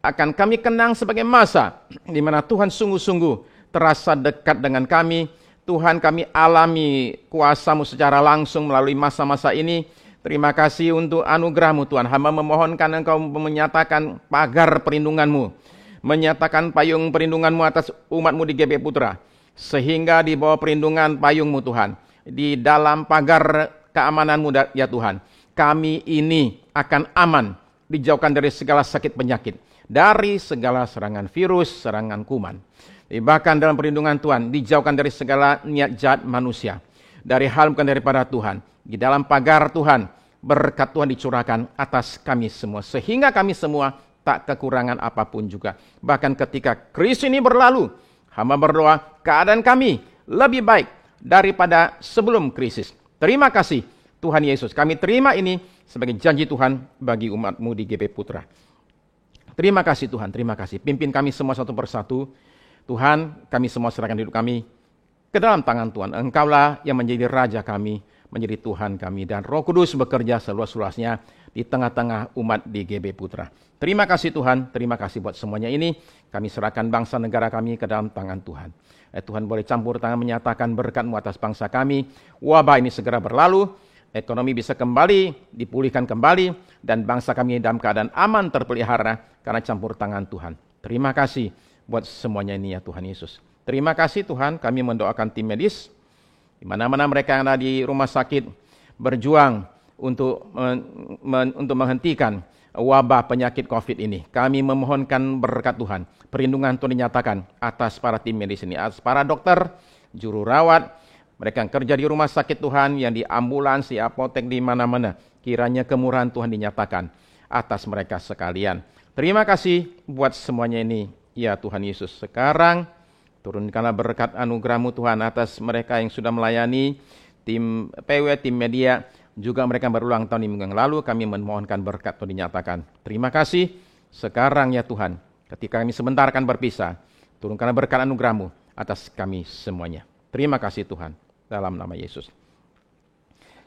akan kami kenang sebagai masa di mana Tuhan sungguh-sungguh terasa dekat dengan kami. Tuhan, kami alami kuasa-Mu secara langsung melalui masa-masa ini. Terima kasih untuk anugerah-Mu Tuhan. Hamba memohonkan Engkau menyatakan pagar perlindungan-Mu, menyatakan payung perlindungan-Mu atas umat-Mu di GBI Putra, sehingga di bawah perlindungan payung-Mu Tuhan, di dalam pagar keamanan-Mu ya Tuhan, kami ini akan aman, dijauhkan dari segala sakit penyakit, dari segala serangan virus, serangan kuman. Bahkan dalam perlindungan Tuhan, dijauhkan dari segala niat jahat manusia, dari hal bukan daripada Tuhan. Di dalam pagar Tuhan, berkat Tuhan dicurahkan atas kami semua, sehingga kami semua tak kekurangan apapun juga. Bahkan ketika krisis ini berlalu, hamba berdoa keadaan kami lebih baik daripada sebelum krisis. Terima kasih Tuhan Yesus, kami terima ini sebagai janji Tuhan bagi umat-Mu di GBI Putra. Terima kasih Tuhan, terima kasih. Pimpin kami semua satu persatu. Tuhan, kami semua serahkan hidup kami ke dalam tangan Tuhan. Engkaulah yang menjadi Raja kami, menjadi Tuhan kami. Dan Roh Kudus bekerja seluas-luasnya di tengah-tengah umat di GBI Putra. Terima kasih Tuhan, terima kasih buat semuanya ini. Kami serahkan bangsa negara kami ke dalam tangan Tuhan. Tuhan boleh campur tangan menyatakan berkat-Mu atas bangsa kami. Wabah ini segera berlalu, ekonomi bisa kembali, dipulihkan kembali, dan bangsa kami dalam keadaan aman terpelihara karena campur tangan Tuhan. Terima kasih buat semuanya ini ya Tuhan Yesus. Terima kasih Tuhan, kami mendoakan tim medis, di mana-mana mereka yang ada di rumah sakit, berjuang untuk menghentikan wabah penyakit COVID ini. Kami memohonkan berkat Tuhan, perlindungan Tuhan dinyatakan atas para tim medis ini, atas para dokter, juru rawat, mereka yang kerja di rumah sakit Tuhan, yang di ambulans, di apotek, di mana-mana. Kiranya kemurahan Tuhan dinyatakan atas mereka sekalian. Terima kasih buat semuanya ini, ya Tuhan Yesus. Sekarang, turunkanlah berkat anugerah-Mu Tuhan atas mereka yang sudah melayani, tim PW, tim media, juga mereka berulang tahun di minggu yang lalu. Kami memohonkan berkat Tuhan dinyatakan. Terima kasih. Sekarang ya Tuhan, ketika kami sebentar akan berpisah, turunkanlah berkat anugerah-Mu atas kami semuanya. Terima kasih Tuhan, dalam nama Yesus.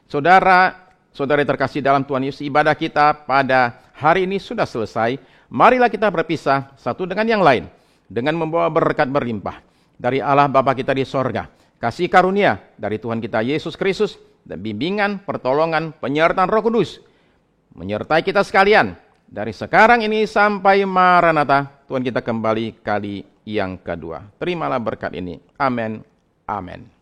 Saudara-saudari terkasih dalam Tuhan Yesus, ibadah kita pada hari ini sudah selesai. Marilah kita berpisah satu dengan yang lain, dengan membawa berkat berlimpah dari Allah Bapa kita di sorga, kasih karunia dari Tuhan kita Yesus Kristus, dan bimbingan, pertolongan, penyertaan Roh Kudus menyertai kita sekalian Dari sekarang ini sampai Maranatha, Tuhan kita kembali kali yang kedua. Terimalah berkat ini. Amin. Amin.